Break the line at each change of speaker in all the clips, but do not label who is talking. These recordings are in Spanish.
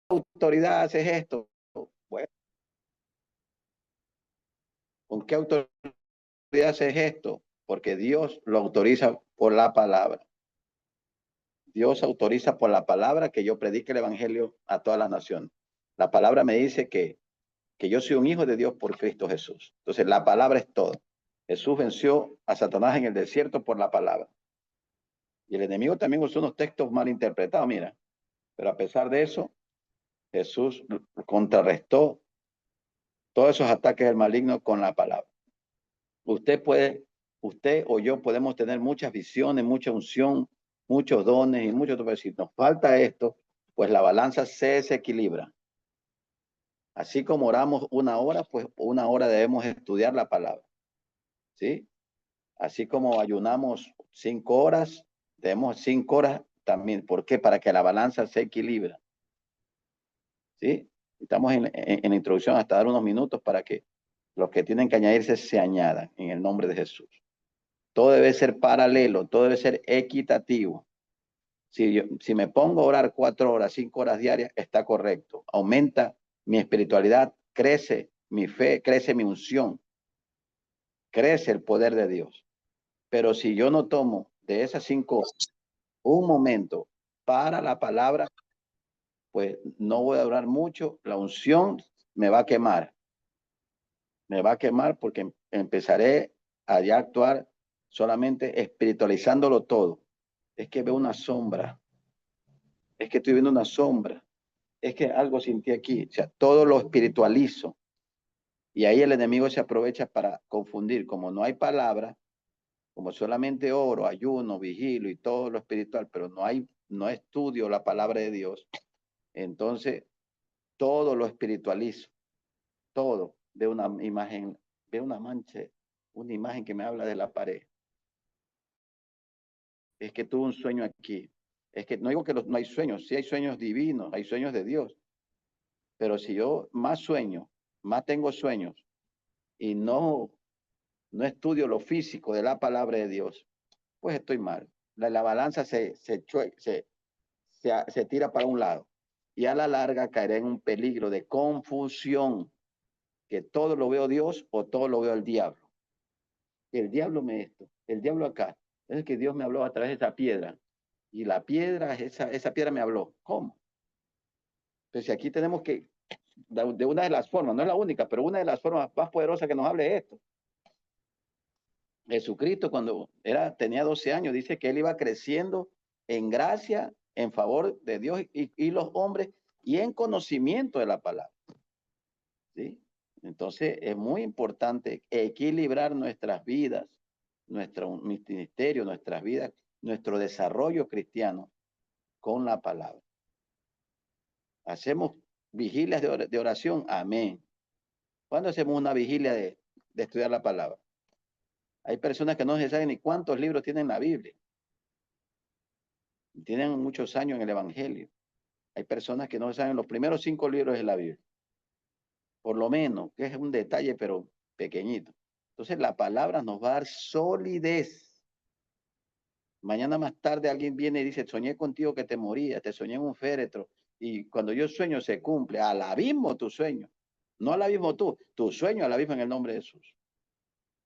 autoridad haces esto? Bueno, ¿con qué autoridad haces esto? Porque Dios lo autoriza por la palabra. Dios autoriza por la palabra que yo predique el evangelio a toda la nación. La palabra me dice que yo soy un hijo de Dios por Cristo Jesús. Entonces, la palabra es todo. Jesús venció a Satanás en el desierto por la palabra. Y el enemigo también usó unos textos mal interpretados, mira. Pero a pesar de eso, Jesús contrarrestó todos esos ataques del maligno con la palabra. Usted puede, usted o yo podemos tener muchas visiones, mucha unción, muchos dones y mucho, pero si nos falta esto, pues la balanza se desequilibra. Así como oramos una hora, pues una hora debemos estudiar la palabra, ¿sí? Así como ayunamos 5 horas, debemos 5 horas también. ¿Por qué? Para que la balanza se equilibre, ¿sí? Estamos en la introducción hasta dar unos minutos para que los que tienen que añadirse se añadan en el nombre de Jesús. Todo debe ser paralelo, todo debe ser equitativo. Si me pongo a orar 4 horas, 5 horas diarias, está correcto. Aumenta mi espiritualidad, crece mi fe, crece mi unción, crece el poder de Dios. Pero si yo no tomo de esas 5 horas un momento para la palabra, pues no voy a durar mucho. La unción me va a quemar. Me va a quemar porque empezaré a ya actuar solamente espiritualizándolo todo. Es que veo una sombra. Es que estoy viendo una sombra. Es que algo sentí aquí. O sea, todo lo espiritualizo. Y ahí el enemigo se aprovecha para confundir. Como no hay palabra, como solamente oro, ayuno, vigilo y todo lo espiritual, pero no estudio la palabra de Dios, entonces todo lo espiritualizo, todo. De una imagen, de una mancha, una imagen que me habla de la pared. Es que tuve un sueño aquí. Es que no digo que no hay sueños, sí hay sueños divinos, hay sueños de Dios, pero si yo más sueño, más tengo sueños y no estudio lo físico de la palabra de Dios, pues estoy mal. La balanza se tira para un lado y a la larga caeré en un peligro de confusión, que todo lo veo Dios o todo lo veo el diablo. El diablo el diablo acá, es que Dios me habló a través de esa piedra y la piedra, esa piedra me habló. ¿Cómo? Entonces aquí tenemos que, de una de las formas, no es la única, pero una de las formas más poderosas que nos hable es esto. Jesucristo cuando tenía 12 años, dice que él iba creciendo en gracia, en favor de Dios y los hombres y en conocimiento de la palabra. ¿Sí? Entonces es muy importante equilibrar nuestras vidas, nuestro ministerio, nuestras vidas, nuestro desarrollo cristiano con la palabra. Hacemos vigilias de oración, amén. ¿Cuándo hacemos una vigilia de estudiar la palabra? Hay personas que no se saben ni cuántos libros tienen la Biblia. Tienen muchos años en el Evangelio. Hay personas que no saben los primeros 5 libros de la Biblia. Por lo menos, que es un detalle, pero pequeñito. Entonces, la palabra nos va a dar solidez. Mañana más tarde alguien viene y dice, soñé contigo que te morías, te soñé en un féretro. Y cuando yo sueño se cumple. Al abismo tu sueño. No al abismo tú, tu sueño al abismo en el nombre de Jesús.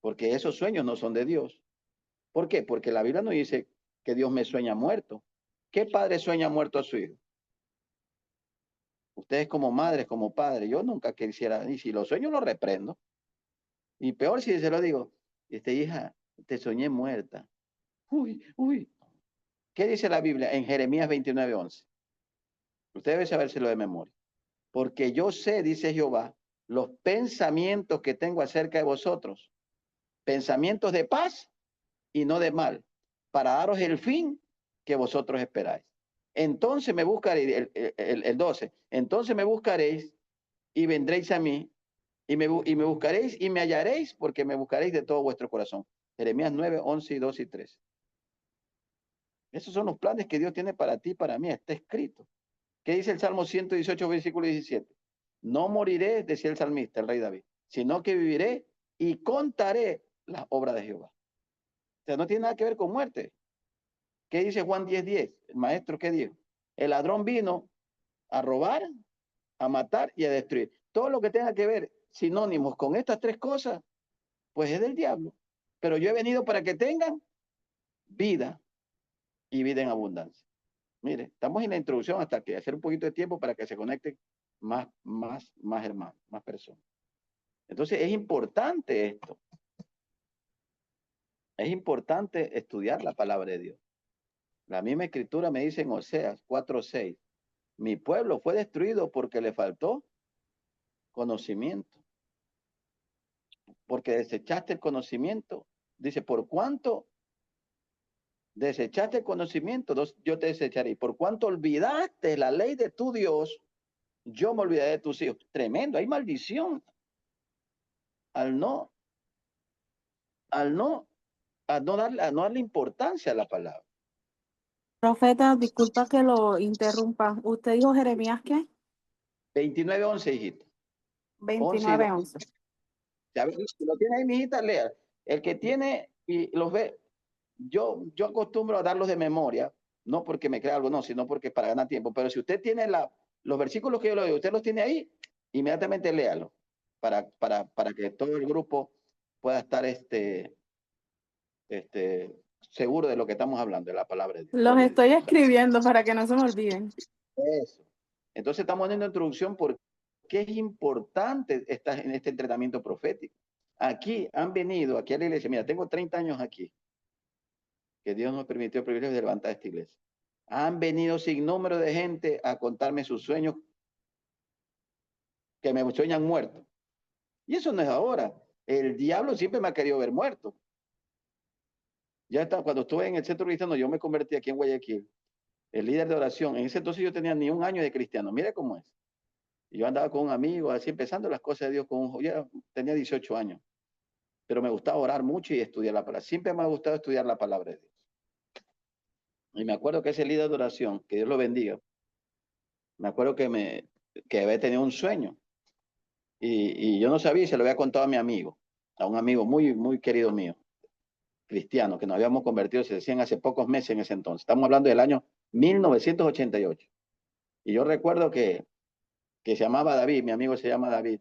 Porque esos sueños no son de Dios. ¿Por qué? Porque la Biblia no dice que Dios me sueña muerto. ¿Qué padre sueña muerto a su hijo? Ustedes como madres, como padres, yo nunca quisiera, y si lo sueño lo reprendo. Y peor si se lo digo, hija, te soñé muerta. Uy, uy. ¿Qué dice la Biblia en Jeremías 29:11? Usted debe sabérselo de memoria. Porque yo sé, dice Jehová, los pensamientos que tengo acerca de vosotros, pensamientos de paz y no de mal, para daros el fin que vosotros esperáis. Entonces me buscaréis, el 12, entonces me buscaréis y vendréis a mí y me buscaréis y me hallaréis porque me buscaréis de todo vuestro corazón. Jeremías 9:11 y 2 y 3. Esos son los planes que Dios tiene para ti y para mí. Está escrito. ¿Qué dice el Salmo 118, versículo 17? No moriré, decía el salmista, el rey David, sino que viviré y contaré las obras de Jehová. O sea, no tiene nada que ver con muerte. ¿Qué dice Juan 10:10? El maestro, ¿qué dijo? El ladrón vino a robar, a matar y a destruir. Todo lo que tenga que ver sinónimos con estas tres cosas, pues es del diablo. Pero yo he venido para que tengan vida y vida en abundancia. Mire, estamos en la introducción hasta que hacer un poquito de tiempo para que se conecten más hermanos, más personas. Entonces es importante esto. Es importante estudiar la palabra de Dios. La misma escritura me dice en Oseas 4:6, mi pueblo fue destruido porque le faltó conocimiento. Porque desechaste el conocimiento. Dice, por cuánto desechaste el conocimiento, yo te desecharé. Por cuánto olvidaste la ley de tu Dios, yo me olvidaré de tus hijos. Tremendo, hay maldición al no, al no, a no darle importancia a la palabra.
Profeta, disculpa que lo interrumpa. ¿Usted dijo Jeremías qué?
29:11, hijita.
29:11.
Si lo tiene ahí, mi hijita, lea. El que tiene y los ve, yo acostumbro a darlos de memoria, no porque me crea algo, no, sino porque para ganar tiempo. Pero si usted tiene los versículos que yo le doy, usted los tiene ahí, inmediatamente léalo para que todo el grupo pueda estar seguro de lo que estamos hablando, de la palabra de Dios.
Los estoy escribiendo para que no se me olviden.
Eso. Entonces estamos dando introducción por qué es importante en este entrenamiento profético. Aquí han venido, aquí a la iglesia, mira, tengo 30 años aquí, que Dios nos permitió el privilegio de levantar esta iglesia. Han venido sin número de gente a contarme sus sueños, que me sueñan muerto. Y eso no es ahora. El diablo siempre me ha querido ver muerto. Ya está, cuando estuve en el centro cristiano, yo me convertí aquí en Guayaquil, el líder de oración. En ese entonces yo tenía ni un año de cristiano. Mire cómo es. Y yo andaba con un amigo, así empezando las cosas de Dios, ya tenía 18 años. Pero me gustaba orar mucho y estudiar la palabra. Siempre me ha gustado estudiar la palabra de Dios. Y me acuerdo que ese líder de oración, que Dios lo bendiga, me acuerdo que había tenido un sueño. Y yo no sabía y se lo había contado a mi amigo, a un amigo muy, muy querido mío, cristiano, que nos habíamos convertido, se decían hace pocos meses en ese entonces. Estamos hablando del año 1988. Y yo recuerdo que se llamaba David, mi amigo se llama David.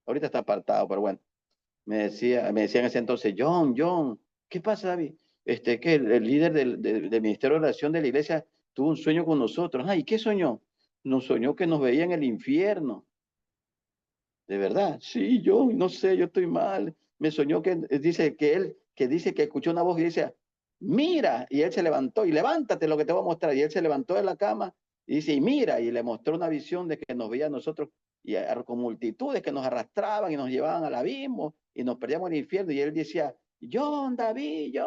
Ahorita está apartado, pero bueno. Me decía en ese entonces, John, ¿qué pasa, David? Que el líder del Ministerio de Oración de la iglesia tuvo un sueño con nosotros. Ay, ¿qué soñó? Nos soñó que nos veía en el infierno. ¿De verdad? Sí, yo no sé, yo estoy mal. Me soñó que dice que escuchó una voz y dice, mira, y él se levantó, y levántate lo que te voy a mostrar. Y él se levantó de la cama y dice, y mira, y le mostró una visión de que nos veía a nosotros y con multitudes que nos arrastraban y nos llevaban al abismo y nos perdíamos en el infierno. Y él decía, John David.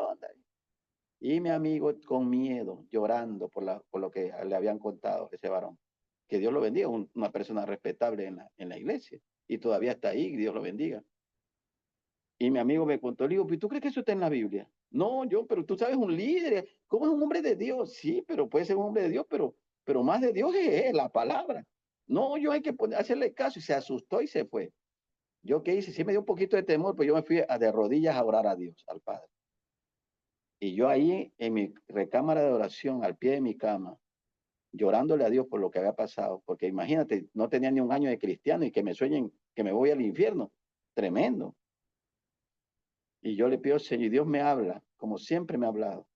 Y mi amigo con miedo, llorando por lo que le habían contado ese varón. Que Dios lo bendiga, una persona respetable en la iglesia. Y todavía está ahí, Dios lo bendiga. Y mi amigo me contó, le digo, ¿tú crees que eso está en la Biblia? No, pero tú sabes, un líder, ¿cómo es un hombre de Dios? Sí, pero puede ser un hombre de Dios, pero más de Dios es la palabra. No, yo hay que hacerle caso y se asustó y se fue. ¿Yo qué hice? Sí me dio un poquito de temor, pero yo me fui de rodillas a orar a Dios, al Padre. Y yo ahí en mi recámara de oración, al pie de mi cama, llorándole a Dios por lo que había pasado, porque imagínate, no tenía ni un año de cristiano y que me sueñen que me voy al infierno. Tremendo. Y yo le pido, Señor, y Dios me habla, como siempre me ha hablado,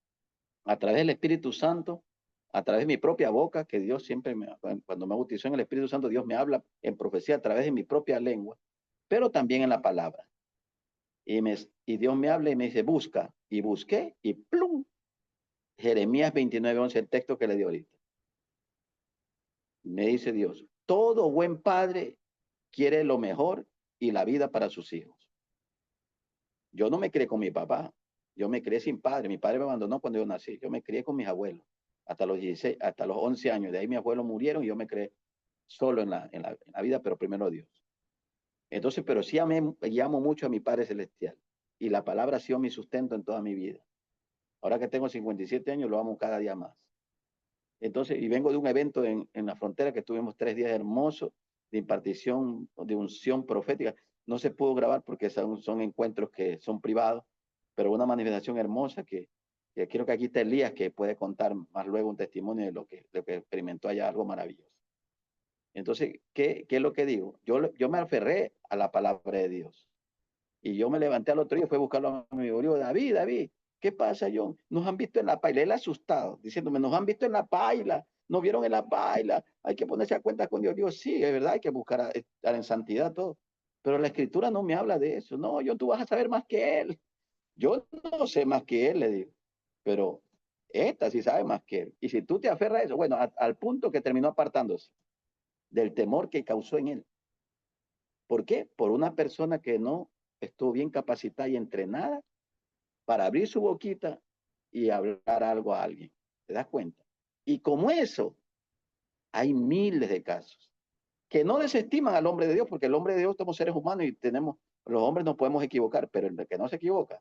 a través del Espíritu Santo, a través de mi propia boca, que Dios siempre, cuando me bautizó en el Espíritu Santo, Dios me habla en profecía a través de mi propia lengua, pero también en la palabra. Y Dios me habla y me dice, busca. Y busqué y ¡plum! Jeremías 29:11, el texto que le di ahorita. Me dice Dios, todo buen padre quiere lo mejor y la vida para sus hijos. Yo no me crié con mi papá, yo me crié sin padre. Mi padre me abandonó cuando yo nací. Yo me crié con mis abuelos hasta los 16, hasta los 11 años. De ahí mis abuelos murieron y yo me crié solo en la vida, pero primero Dios. Entonces, pero sí amo mucho a mi Padre Celestial. Y la palabra ha sido mi sustento en toda mi vida. Ahora que tengo 57 años, lo amo cada día más. Entonces, y vengo de un evento en la frontera que tuvimos 3 días hermosos de impartición, de unción profética. No se pudo grabar porque son encuentros que son privados, pero una manifestación hermosa que creo que aquí está Elías, que puede contar más luego un testimonio de lo que experimentó allá, algo maravilloso. Entonces, ¿qué es lo que digo? Yo me aferré a la palabra de Dios. Y yo me levanté al otro día y fui a buscarlo a mi amigo. Digo, David, ¿qué pasa, John? Nos han visto en la paila. Él asustado, diciéndome, nos han visto en la paila, nos vieron en la paila, hay que ponerse a cuenta con Dios. Digo, sí, es verdad, hay que buscar estar en santidad todo. Pero la escritura no me habla de eso. No, John, tú vas a saber más que él. Yo no sé más que él, le digo. Pero esta sí sabe más que él. Y si tú te aferras a eso, bueno, al punto que terminó apartándose del temor que causó en él. ¿Por qué? Por una persona que no estuvo bien capacitada y entrenada para abrir su boquita y hablar algo a alguien. ¿Te das cuenta? Y como eso, hay miles de casos que no desestiman al hombre de Dios, porque el hombre de Dios somos seres humanos y los hombres nos podemos equivocar, pero el que no se equivoca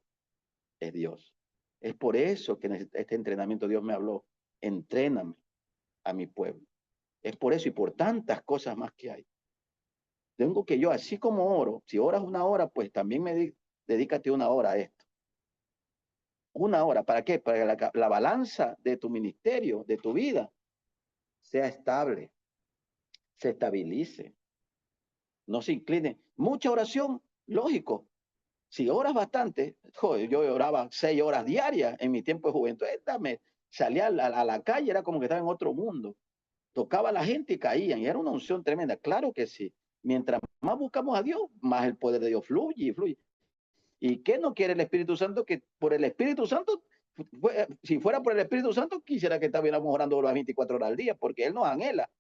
es Dios. Es por eso que en este entrenamiento Dios me habló, entréname a mi pueblo. Es por eso y por tantas cosas más que hay. Tengo que yo, así como oro, si oras una hora, pues también dedícate una hora a esto. Una hora, ¿para qué? Para que la balanza de tu ministerio, de tu vida, sea estable, se estabilice, no se incline. Mucha oración, lógico. Si oras bastante, joder, yo oraba 6 horas diarias en mi tiempo de juventud, salía a la calle, era como que estaba en otro mundo. Tocaba a la gente y caían, y era una unción tremenda. Claro que sí. Mientras más buscamos a Dios, más el poder de Dios fluye y fluye. ¿Y qué no quiere el Espíritu Santo? Que por el Espíritu Santo, si fuera por el Espíritu Santo, quisiera que estuviéramos orando las 24 horas al día, porque Él nos anhela.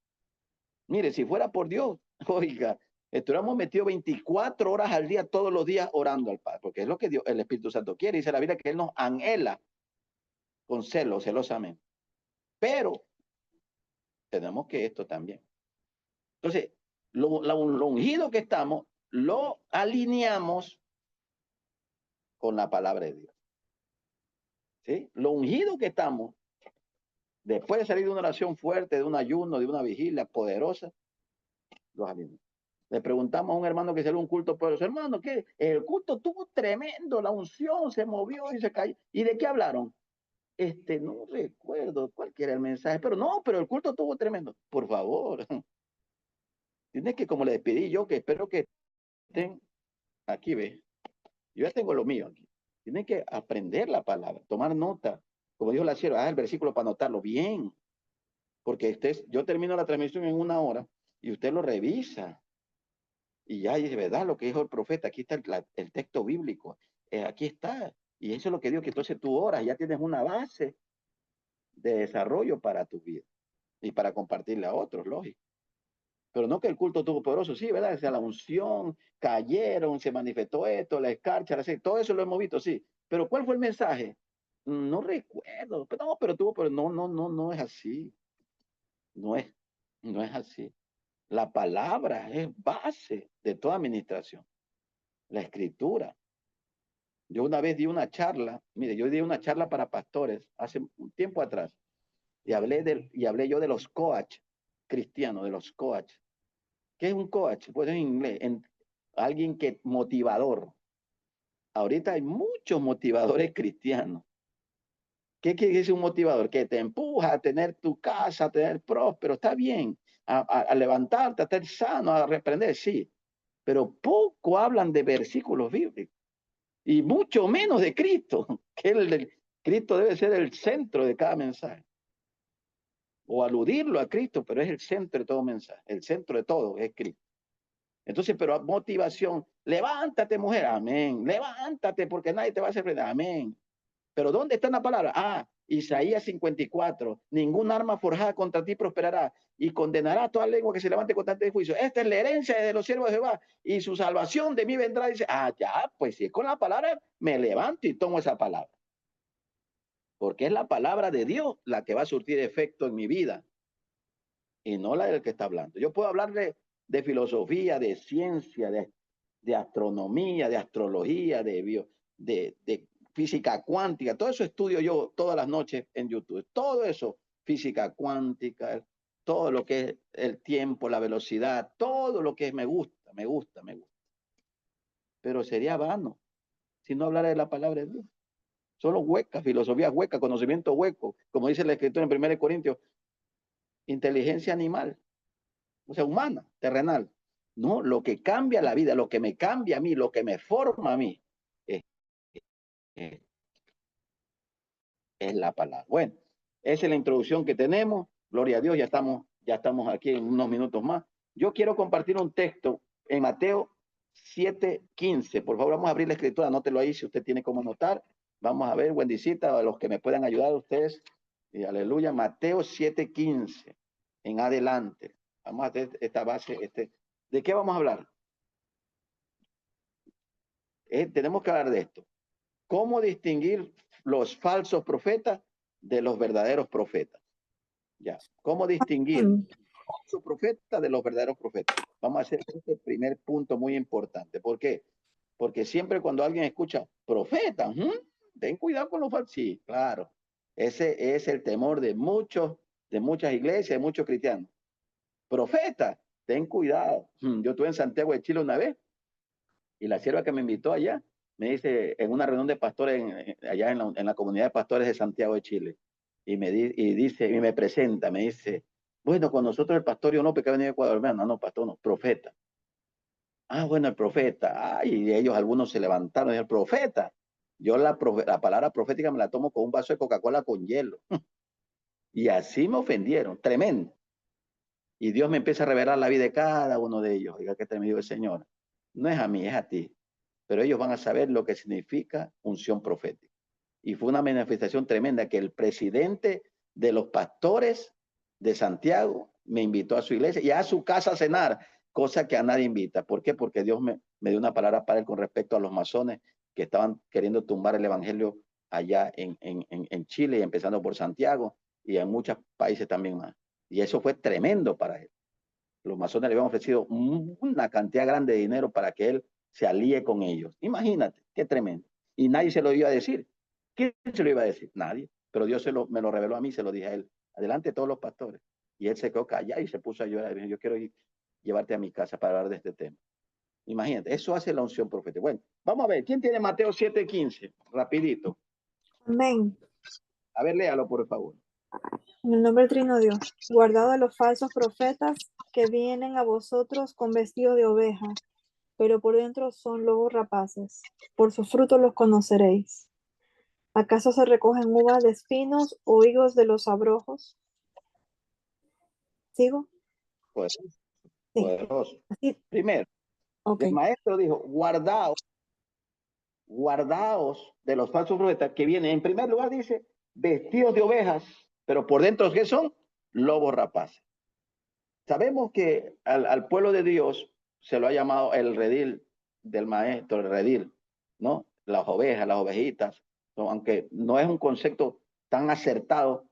Mire, si fuera por Dios, oiga, estuviéramos metidos 24 horas al día, todos los días orando al Padre, porque es lo que Dios, el Espíritu Santo quiere. Dice la Biblia que Él nos anhela con celo, celosamente. Pero tenemos que esto también. Entonces, lo ungido que estamos, lo alineamos con la palabra de Dios. ¿Sí? Lo ungido que estamos, después de salir de una oración fuerte, de un ayuno, de una vigilia poderosa, los alineamos. Le preguntamos a un hermano que salió un culto poderoso, hermano, ¿qué? El culto tuvo tremendo, la unción se movió y se cayó. ¿Y de qué hablaron? No recuerdo cuál era el mensaje, pero el culto tuvo tremendo. Por favor, tienes que, como le despedí yo, que espero que estén aquí, ve. Yo ya tengo lo mío aquí. Tienen que aprender la palabra, tomar nota. Como dijo la sierva, el versículo para anotarlo bien. Porque yo termino la transmisión en 1 hora y usted lo revisa. Y ya dice, ¿verdad? Lo que dijo el profeta, aquí está el texto bíblico. Aquí está. Y eso es lo que digo, que entonces tú oras, ya tienes una base de desarrollo para tu vida y para compartirle a otros, lógico. Pero no que el culto tuvo poderoso, sí, ¿verdad? O sea, la unción, cayeron, se manifestó esto, la escarcha, todo eso lo hemos visto, sí. Pero ¿cuál fue el mensaje? No recuerdo. No, pero no es así. No es, no es así. La palabra es base de toda administración. La escritura. Yo una vez di una charla, mire, yo di una charla para pastores hace un tiempo atrás y hablé yo de los coach cristianos, de los coach. ¿Qué es un coach? Pues en inglés, alguien que motivador. Ahorita hay muchos motivadores cristianos. ¿Qué quiere decir un motivador? Que te empuja a tener tu casa, a tener próspero, está bien, a levantarte, a estar sano, a reprender, sí. Pero poco hablan de versículos bíblicos y mucho menos de Cristo, que Cristo debe ser el centro de cada mensaje. O aludirlo a Cristo, pero es el centro de todo mensaje. El centro de todo es Cristo. Entonces, pero motivación, levántate mujer, amén, levántate porque nadie te va a hacer frente, amén. Pero ¿dónde está la palabra? Isaías 54, ningún arma forjada contra ti prosperará y condenará toda lengua que se levante contra ti de juicio. Esta es la herencia de los siervos de Jehová y su salvación de mí vendrá. Dice, ya, pues si es con la palabra, me levanto y tomo esa palabra. Porque es la palabra de Dios la que va a surtir efecto en mi vida y no la del que está hablando. Yo puedo hablarle de filosofía, de ciencia, de astronomía, de astrología, de física cuántica. Todo eso estudio yo todas las noches en YouTube. Todo eso, física cuántica, todo lo que es el tiempo, la velocidad, todo lo que es, me gusta, me gusta, me gusta. Pero sería vano si no hablara de la palabra de Dios. Solo hueca, filosofía hueca, conocimiento hueco, como dice la escritura en 1 Corintios, inteligencia animal. o sea, humana, terrenal. No, lo que cambia la vida, lo que me cambia a mí, lo que me forma a mí, es, es, es la palabra. Bueno, esa es la introducción que tenemos. Gloria a Dios, ya estamos aquí en unos minutos más. Yo quiero compartir un texto en Mateo 7:15. Por favor, vamos a abrir la escritura, anótelo ahí si usted tiene cómo anotar. Vamos a ver, bendicita, a los que me puedan ayudar a ustedes. Y aleluya, Mateo 7:15 en adelante. Vamos a hacer esta base. ¿De qué vamos a hablar? Tenemos que hablar de esto. ¿Cómo distinguir los falsos profetas de los verdaderos profetas? Ya. ¿Cómo distinguir los falsos profetas de los verdaderos profetas? Vamos a hacer este primer punto muy importante. ¿Por qué? Porque siempre cuando alguien escucha profeta, ten cuidado con los falsos. Sí, claro. Ese es el temor de muchas iglesias, de muchos cristianos. Profeta, ten cuidado. Yo estuve en Santiago de Chile una vez y la sierva que me invitó allá me dice, en una reunión de pastores allá en la comunidad de pastores de Santiago de Chile, y me presenta, me dice, bueno, con nosotros el pastor Yonope que ha venido de Ecuador, no, pastor, no, profeta. Ah, bueno, el profeta. Ay, y ellos algunos se levantaron y el profeta. Yo la palabra profética me la tomo con un vaso de Coca-Cola con hielo. Y así me ofendieron, tremendo. Y Dios me empieza a revelar la vida de cada uno de ellos. Oiga, que te me dijo el Señor. No es a mí, es a ti. Pero ellos van a saber lo que significa unción profética. Y fue una manifestación tremenda que el presidente de los pastores de Santiago me invitó a su iglesia y a su casa a cenar, cosa que a nadie invita. ¿Por qué? Porque Dios me dio una palabra para él con respecto a los masones que estaban queriendo tumbar el evangelio allá en Chile, empezando por Santiago y en muchos países también más. Y eso fue tremendo para él. Los masones le habían ofrecido una cantidad grande de dinero para que él se alíe con ellos. Imagínate, qué tremendo. Y nadie se lo iba a decir. ¿Quién se lo iba a decir? Nadie. Pero Dios me lo reveló a mí, se lo dije a él. Adelante todos los pastores. Y él se quedó callado y se puso a llorar. Yo quiero llevarte a mi casa para hablar de este tema. Imagínate, eso hace la unción profética. Bueno, vamos a ver, ¿quién tiene Mateo 7:15? Rapidito.
Amén.
A ver, léalo, por favor.
En el nombre del Trino Dios, guardado de los falsos profetas que vienen a vosotros con vestido de oveja, pero por dentro son lobos rapaces. Por sus frutos los conoceréis. ¿Acaso se recogen uvas de espinos o higos de los abrojos? ¿Sigo?
Poderoso.
Sí.
Poderoso.
Así.
Primero,
Okay.
el maestro dijo, guardaos de los falsos profetas que vienen, en primer lugar dice, vestidos de ovejas, pero por dentro, ¿qué son? Lobos rapaces. Sabemos que al pueblo de Dios se lo ha llamado el redil del maestro, el redil, ¿no? Las ovejas, las ovejitas, ¿no? Aunque no es un concepto tan acertado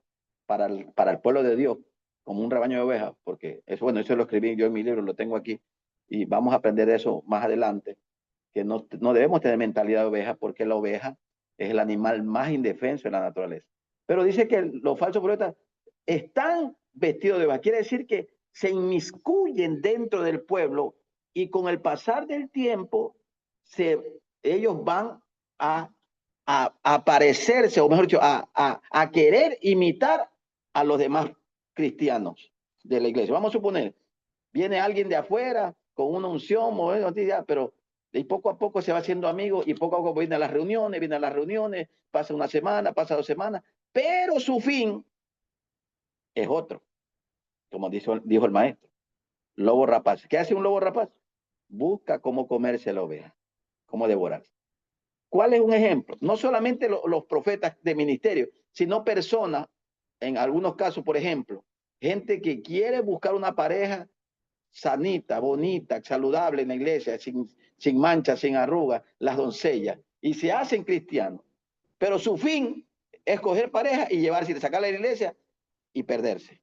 para el pueblo de Dios como un rebaño de ovejas, porque eso, bueno, eso lo escribí yo en mi libro, lo tengo aquí, y vamos a aprender de eso más adelante, que no debemos tener mentalidad de oveja, porque la oveja es el animal más indefenso de la naturaleza. Pero dice que los falsos profetas están vestidos de oveja, quiere decir que se inmiscuyen dentro del pueblo y con el pasar del tiempo ellos van a parecerse, o mejor dicho, a querer imitar a los demás cristianos de la iglesia. Vamos a suponer, viene alguien de afuera con una unción, pero y poco a poco se va haciendo amigo y poco a poco viene a las reuniones, pasa una semana, pasa 2 semanas, pero su fin es otro, como dijo el maestro. Lobo rapaz. ¿Qué hace un lobo rapaz? Busca cómo comerse la oveja, cómo devorarse. ¿Cuál es un ejemplo? No solamente los profetas de ministerio, sino personas, en algunos casos, por ejemplo, gente que quiere buscar una pareja sanita, bonita, saludable en la iglesia, sin manchas, sin arrugas, las doncellas, y se hacen cristianos. Pero su fin es coger pareja y llevarse, sacarla de la iglesia y perderse.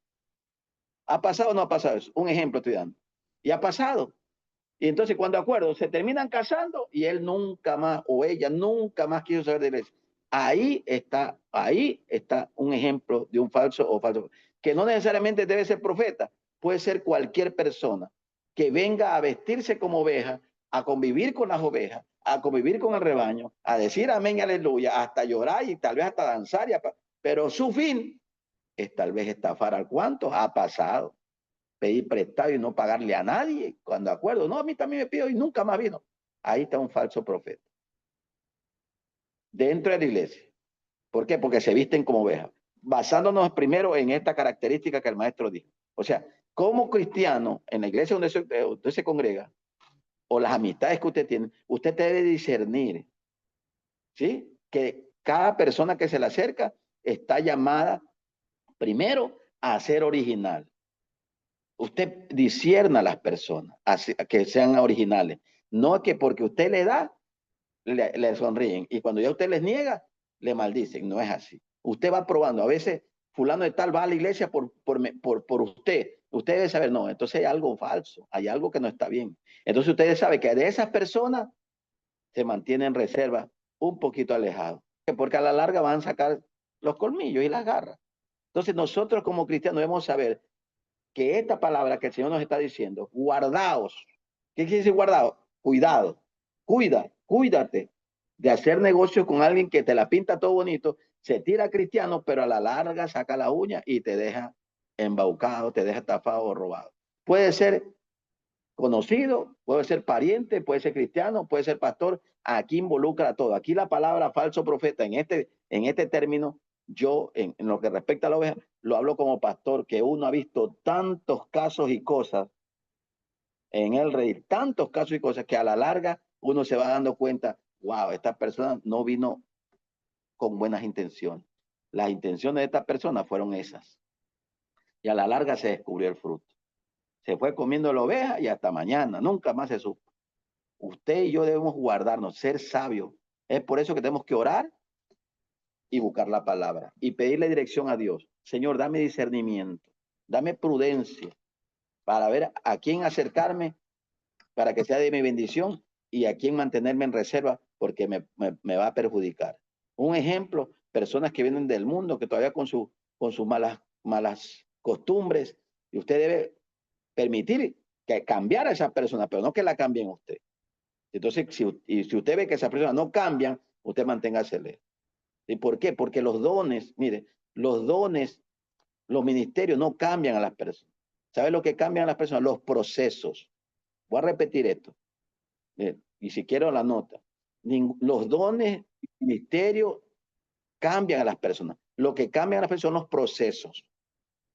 ¿Ha pasado o no ha pasado eso? Un ejemplo estoy dando. Y ha pasado. Y entonces cuando acuerdo, se terminan casando y él nunca más o ella nunca más quiso saber de la iglesia. Ahí está un ejemplo de un falso o falso. Que no necesariamente debe ser profeta, puede ser cualquier persona que venga a vestirse como oveja, a convivir con las ovejas, a convivir con el rebaño, a decir amén y aleluya, hasta llorar y tal vez hasta danzar, pero su fin es tal vez estafar al cuanto ha pasado. pedir prestado y no pagarle a nadie cuando acuerdo. No, a mí también me pido y nunca más vino. Ahí está un falso profeta. Dentro de la iglesia. ¿Por qué? Porque se visten como ovejas. Basándonos primero en esta característica que el maestro dijo. O sea, como cristiano, en la iglesia donde usted se congrega, o las amistades que usted tiene, usted debe discernir, ¿sí? Que cada persona que se le acerca está llamada primero a ser original. Usted discierna a las personas que sean originales. No que porque usted le da, le sonríen. Y cuando ya usted les niega, le maldicen. No es así. Usted va probando. A veces fulano de tal va a la iglesia por usted. Usted debe saber, no, entonces hay algo falso. Hay algo que no está bien. Entonces usted sabe que de esas personas se mantienen en reserva un poquito alejados. Porque a la larga van a sacar los colmillos y las garras. Entonces nosotros como cristianos debemos saber que esta palabra que el Señor nos está diciendo, guardaos. ¿Qué quiere decir guardaos? Cuidado, cuídate de hacer negocios con alguien que te la pinta todo bonito, se tira cristiano, pero a la larga saca la uña y te deja embaucado, te deja estafado o robado. Puede ser conocido, puede ser pariente, puede ser cristiano, puede ser pastor. Aquí involucra todo. Aquí la palabra falso profeta en este término, yo en lo que respecta a la oveja, lo hablo como pastor, que uno ha visto tantos casos y cosas en el rey, tantos casos y cosas que a la larga uno se va dando cuenta, wow, esta persona no vino con buenas intenciones. Las intenciones de esta persona fueron esas. Y a la larga se descubrió el fruto. Se fue comiendo la oveja y hasta mañana, nunca más se supo. Usted y yo debemos guardarnos, ser sabios. Es por eso que tenemos que orar y buscar la palabra y pedirle dirección a Dios. Señor, dame discernimiento, dame prudencia para ver a quién acercarme para que sea de mi bendición y a quién mantenerme en reserva porque me va a perjudicar. Un ejemplo, personas que vienen del mundo que todavía con sus malas costumbres, y usted debe permitir que cambiar a esa persona, pero no que la cambien usted. Entonces, si usted ve que esas personas no cambian, usted manténgase lejos. ¿Y por qué? Porque los dones, mire, los dones, los ministerios no cambian a las personas. ¿Sabe lo que cambian a las personas? Los procesos. Voy a repetir esto. Y si quiero la nota. Los dones, ministerios cambian a las personas. Lo que cambian a las personas son los procesos.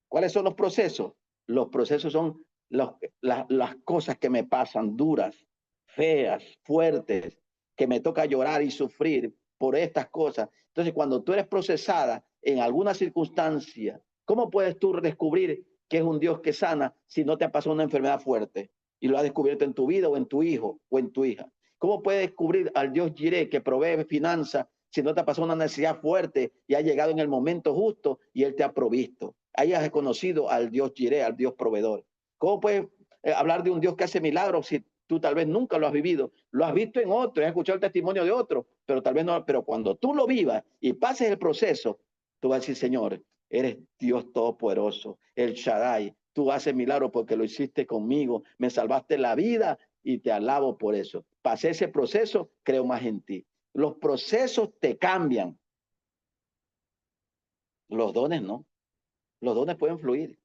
¿Cuáles son los procesos? Los procesos son las cosas que me pasan duras, feas, fuertes, que me toca llorar y sufrir por estas cosas. Entonces, cuando tú eres procesada en alguna circunstancia, ¿cómo puedes tú descubrir que es un Dios que sana si no te ha pasado una enfermedad fuerte y lo has descubierto en tu vida o en tu hijo o en tu hija? ¿Cómo puedes descubrir al Dios Jireh que provee finanzas si no te ha pasado una necesidad fuerte y ha llegado en el momento justo y Él te ha provisto? Ahí has conocido al Dios Jireh, al Dios proveedor. ¿Cómo puedes hablar de un Dios que hace milagros si tú tal vez nunca lo has vivido? Lo has visto en otro, has escuchado el testimonio de otro, pero tal vez no. Pero cuando tú lo vivas y pases el proceso, tú vas a decir, Señor, eres Dios todopoderoso, el Shaddai. Tú haces milagros porque lo hiciste conmigo, me salvaste la vida y te alabo por eso. Pasé ese proceso, creo más en ti. Los procesos te cambian. Los dones no. Los dones pueden fluir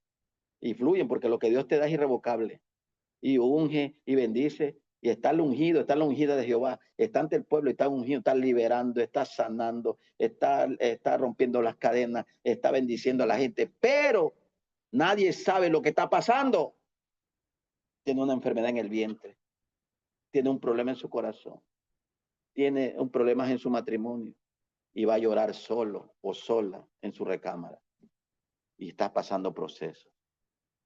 y fluyen porque lo que Dios te da es irrevocable. Y unge y bendice y está el ungido, está la ungida de Jehová, está ante el pueblo, está ungido, está liberando, está sanando, está rompiendo las cadenas, está bendiciendo a la gente, pero nadie sabe lo que está pasando. Tiene una enfermedad en el vientre, tiene un problema en su corazón, tiene un problema en su matrimonio y va a llorar solo o sola en su recámara y está pasando procesos.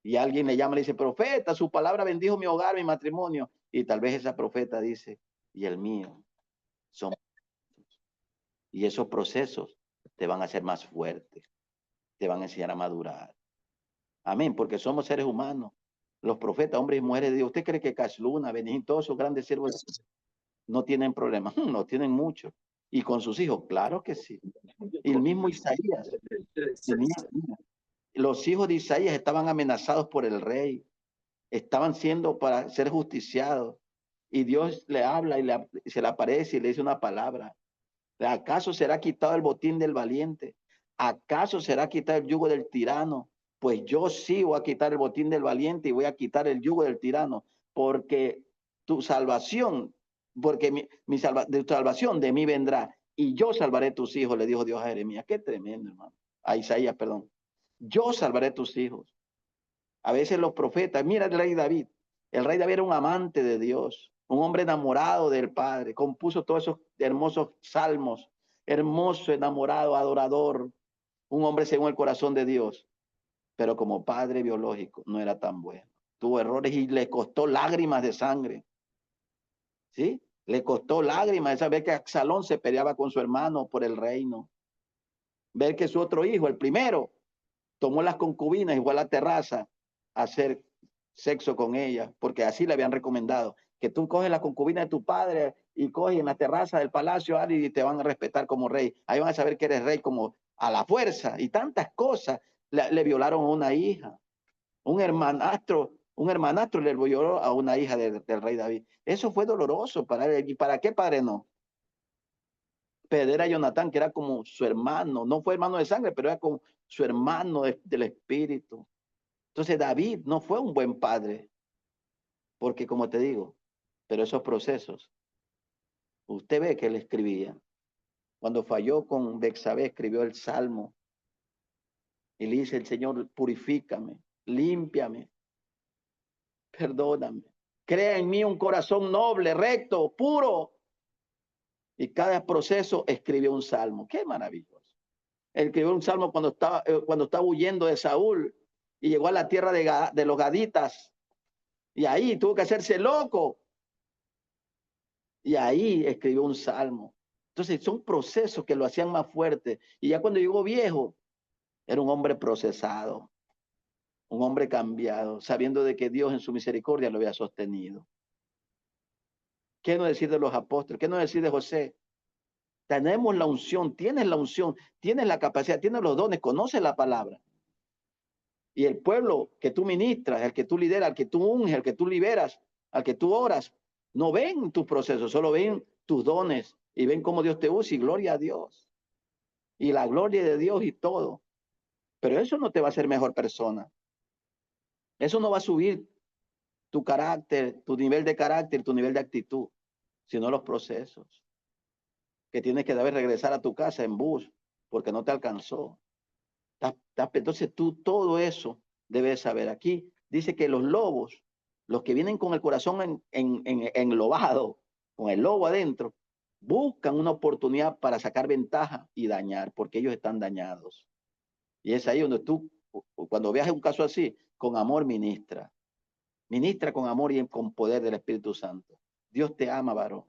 Y alguien le llama y le dice, profeta, su palabra bendijo mi hogar, mi matrimonio. Y tal vez esa profeta dice, y el mío. Y esos procesos te van a hacer más fuerte, te van a enseñar a madurar. Amén, porque somos seres humanos. Los profetas, hombres y mujeres de Dios. ¿Usted cree que Casluna, Benigín, todos esos grandes siervos no tienen problemas? No, tienen mucho. Y con sus hijos, claro que sí. Y el mismo Isaías. Los hijos de Isaías estaban amenazados por el rey. Estaban siendo para ser justiciados. Y Dios le habla y se le aparece y le dice una palabra. ¿Acaso será quitado el botín del valiente? ¿Acaso será quitado el yugo del tirano? pues yo sí voy a quitar el botín del valiente y voy a quitar el yugo del tirano, porque tu salvación, porque tu salvación de mí vendrá y yo salvaré tus hijos, le dijo Dios a Jeremías. Qué tremendo, hermano. A Isaías, perdón. Yo salvaré tus hijos. A veces los profetas, mira el rey David. El rey David era un amante de Dios, un hombre enamorado del Padre. Compuso todos esos hermosos salmos, hermoso, enamorado, adorador, un hombre según el corazón de Dios. Pero como padre biológico no era tan bueno. Tuvo errores y le costó lágrimas de sangre. ¿Sí? Le costó lágrimas esa vez que Absalón se peleaba con su hermano por el reino. Ver que su otro hijo, el primero, tomó las concubinas y fue a la terraza a hacer sexo con ella, porque así le habían recomendado, que tú coges la concubina de tu padre y coges en la terraza del palacio y te van a respetar como rey. Ahí van a saber que eres rey como a la fuerza y tantas cosas. Le violaron a una hija, un hermanastro le violó a una hija del rey David. Eso fue doloroso para él. ¿Y para qué padre no? Perder a Jonatán, que era como su hermano, no fue hermano de sangre, pero era como su hermano del espíritu. Entonces David no fue un buen padre, porque como te digo, pero esos procesos, usted ve que él escribía. Cuando falló con Bexabé, escribió el Salmo y le dice: el Señor, purifícame, límpiame, perdóname, crea en mí un corazón noble, recto, puro. Y cada proceso escribió un salmo. Qué maravilloso. Él escribió un salmo cuando estaba huyendo de Saúl y llegó a la tierra de los Gaditas. Y ahí tuvo que hacerse loco. Y ahí escribió un salmo. Entonces son procesos que lo hacían más fuerte. Y ya cuando llegó viejo, era un hombre procesado, un hombre cambiado, sabiendo de que Dios en su misericordia lo había sostenido. ¿Qué no decir de los apóstoles? ¿Qué no decir de José? Tenemos la unción, tienes la capacidad, tienes los dones, conoces la palabra. Y el pueblo que tú ministras, el que tú lideras, el que tú unges, el que tú liberas, al que tú oras, no ven tus procesos, solo ven tus dones y ven cómo Dios te usa y gloria a Dios. Y la gloria de Dios y todo. Pero eso no te va a hacer mejor persona. Eso no va a subir tu carácter, tu nivel de carácter, tu nivel de actitud, sino los procesos. Que tienes que debes regresar a tu casa en bus porque no te alcanzó. Entonces tú todo eso debes saber. Aquí dice que los lobos, los que vienen con el corazón enlobado, con el lobo adentro, buscan una oportunidad para sacar ventaja y dañar, porque ellos están dañados. Y es ahí donde tú, cuando veas un caso así, con amor ministra. Ministra con amor y con poder del Espíritu Santo. Dios te ama, varón.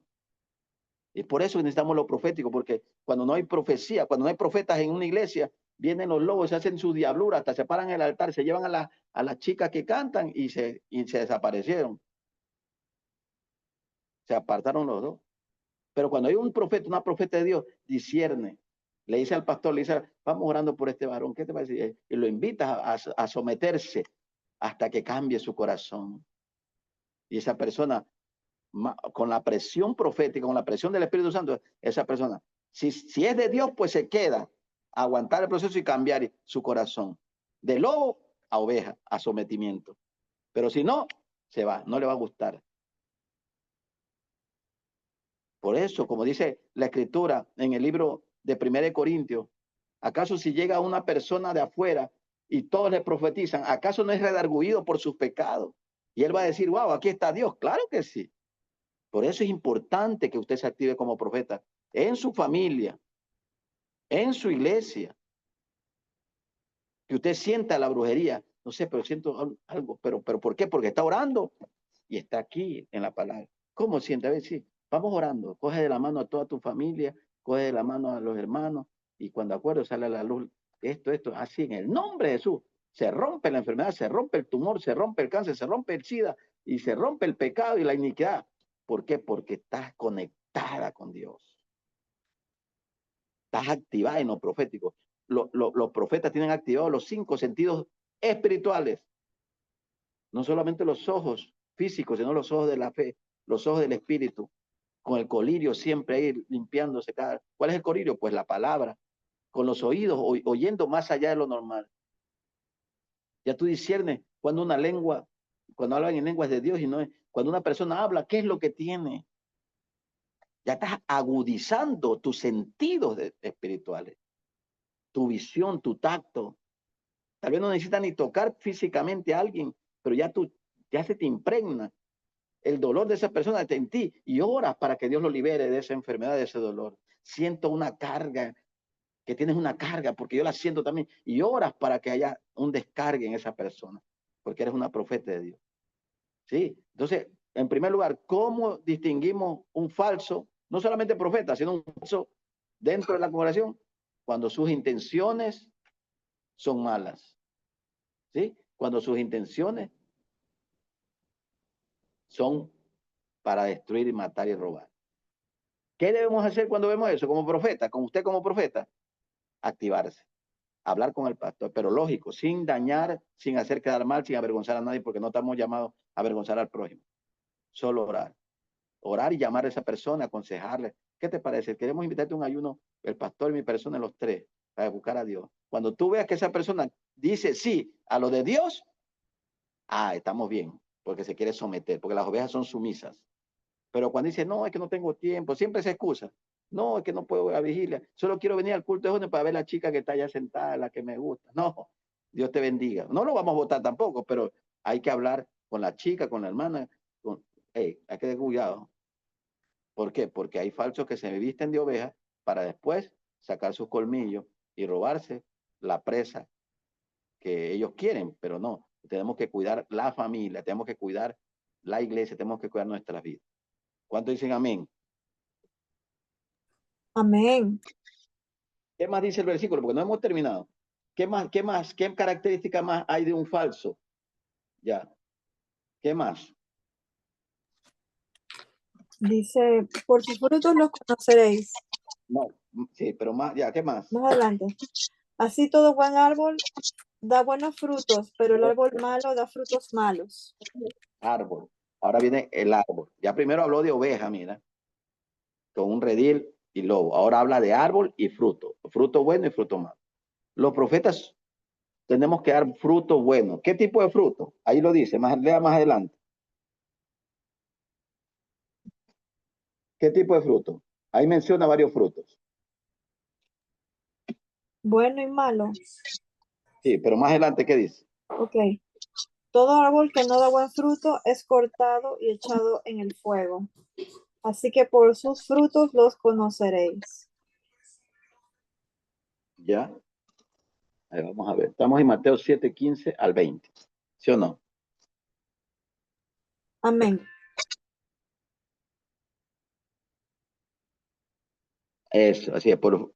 Y por eso necesitamos lo profético, porque cuando no hay profecía, cuando no hay profetas en una iglesia, vienen los lobos, se hacen su diablura, hasta se paran en el altar, se llevan a las chicas que cantan y se desaparecieron. Se apartaron los dos. Pero cuando hay un profeta, una profeta de Dios, discierne. Le dice al pastor, le dice: vamos orando por este varón, ¿qué te parece? Y lo invitas a someterse hasta que cambie su corazón. Y esa persona, con la presión profética, con la presión del Espíritu Santo, esa persona, si es de Dios, pues se queda a aguantar el proceso y cambiar su corazón. De lobo a oveja, a sometimiento. Pero si no, se va, no le va a gustar. Por eso, como dice la Escritura en el libro de 1 Corintios, ¿acaso si llega una persona de afuera y todos le profetizan, acaso no es redarguido por sus pecados? Y él va a decir: wow, aquí está Dios. Claro que sí. Por eso es importante que usted se active como profeta en su familia, en su iglesia, que usted sienta la brujería. No sé, pero siento algo. ¿Pero por qué? Porque está orando y está aquí en la palabra. ¿Cómo siente? A ver, sí, vamos orando. Coge de la mano a toda tu familia, coge de la mano a los hermanos y cuando acuerdo sale a la luz esto, así en el nombre de Jesús. Se rompe la enfermedad, se rompe el tumor, se rompe el cáncer, se rompe el SIDA y se rompe el pecado y la iniquidad. ¿Por qué? Porque estás conectada con Dios. Estás activada en lo profético. Los profetas tienen activados los 5 sentidos espirituales. No solamente los ojos físicos, sino los ojos de la fe, los ojos del espíritu, con el colirio siempre ahí limpiándose cada. ¿Cuál es el colirio? Pues la palabra, con los oídos oyendo más allá de lo normal. Ya tú disciernes cuando una lengua, cuando hablan en lenguas de Dios y no es, cuando una persona habla, ¿qué es lo que tiene? Ya estás agudizando tus sentidos espirituales, tu visión, tu tacto. Tal vez no necesitas ni tocar físicamente a alguien, pero ya se te impregna el dolor de esa persona en ti y oras para que Dios lo libere de esa enfermedad, de ese dolor. Siento una carga, que tienes una carga, porque yo la siento también, y oras para que haya un descargue en esa persona, porque eres una profeta de Dios. ¿Sí? Entonces, en primer lugar, ¿cómo distinguimos un falso, no solamente profeta, sino un falso dentro de la congregación? Cuando sus intenciones son malas. ¿Sí? Cuando sus intenciones son para destruir, matar y robar. ¿Qué debemos hacer cuando vemos eso como profeta? Con usted como profeta, activarse, hablar con el pastor, pero lógico, sin dañar, sin hacer quedar mal, sin avergonzar a nadie, porque no estamos llamados a avergonzar al prójimo. Solo orar. Orar y llamar a esa persona, aconsejarle. ¿Qué te parece? Queremos invitarte a un ayuno, el pastor y mi persona, los tres, para buscar a Dios. Cuando tú veas que esa persona dice sí a lo de Dios, estamos bien, porque se quiere someter, porque las ovejas son sumisas. Pero cuando dice, no, es que no tengo tiempo, siempre se excusa. No, es que no puedo ir a vigilia. Solo quiero venir al culto de jóvenes para ver la chica que está allá sentada, la que me gusta. No, Dios te bendiga. No lo vamos a votar tampoco, pero hay que hablar con la chica, con la hermana. Hay que tener cuidado. ¿Por qué? Porque hay falsos que se visten de oveja para después sacar sus colmillos y robarse la presa que ellos quieren, pero no. Tenemos que cuidar la familia, tenemos que cuidar la iglesia, tenemos que cuidar nuestras vidas. ¿Cuántos dicen amén?
Amén.
¿Qué más dice el versículo? Porque no hemos terminado. ¿Qué característica más hay de un falso? Ya. ¿Qué más?
Dice, por sus frutos los conoceréis.
No, sí, pero más, ya, ¿qué más?
Más adelante. Así todo buen árbol da buenos frutos, pero el árbol malo da frutos malos.
Árbol. Ahora viene el árbol. Ya primero habló de oveja, mira, con un redil y lobo. Ahora habla de árbol y fruto. Fruto bueno y fruto malo. Los profetas tenemos que dar fruto bueno. ¿Qué tipo de fruto? Ahí lo dice, lea más adelante. ¿Qué tipo de fruto? Ahí menciona varios frutos.
Bueno y malo.
Sí, pero más adelante, ¿qué dice?
Ok. Todo árbol que no da buen fruto es cortado y echado en el fuego. Así que por sus frutos los conoceréis.
Ya. Ahí vamos a ver. Estamos en Mateo 7, 15 al 20. ¿Sí o no?
Amén.
Eso, así es. Por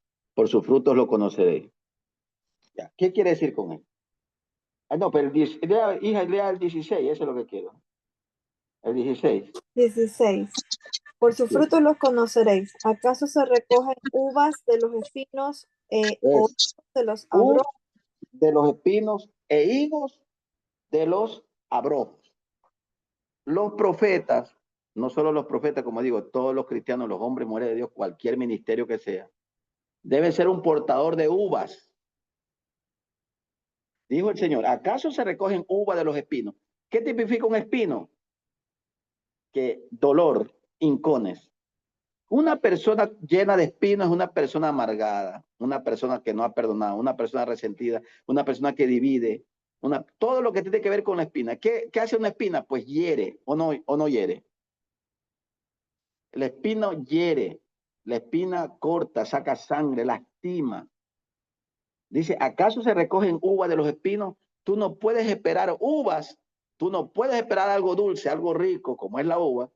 sus frutos lo conoceréis. Ya. ¿Qué quiere decir con él? No, pero lea el 16, eso es lo que quiero. El 16.
16. Por sus
Sí.
frutos los conoceréis. ¿Acaso se recogen uvas de los espinos o de los abrojos?
De los espinos e higos de los abrojos. Los profetas, no solo los profetas, como digo, todos los cristianos, los hombres, mujeres de Dios, cualquier ministerio que sea, debe ser un portador de uvas. Dijo el Señor, ¿acaso se recogen uvas de los espinos? ¿Qué tipifica un espino? Que dolor, hincones. Una persona llena de espinos es una persona amargada, una persona que no ha perdonado, una persona resentida, una persona que divide, todo lo que tiene que ver con la espina. ¿Qué hace una espina? Pues hiere o no hiere. El espino hiere, la espina corta, saca sangre, lastima. Dice, ¿acaso se recogen uvas de los espinos? Tú no puedes esperar uvas, tú no puedes esperar algo dulce, algo rico, como es la uva,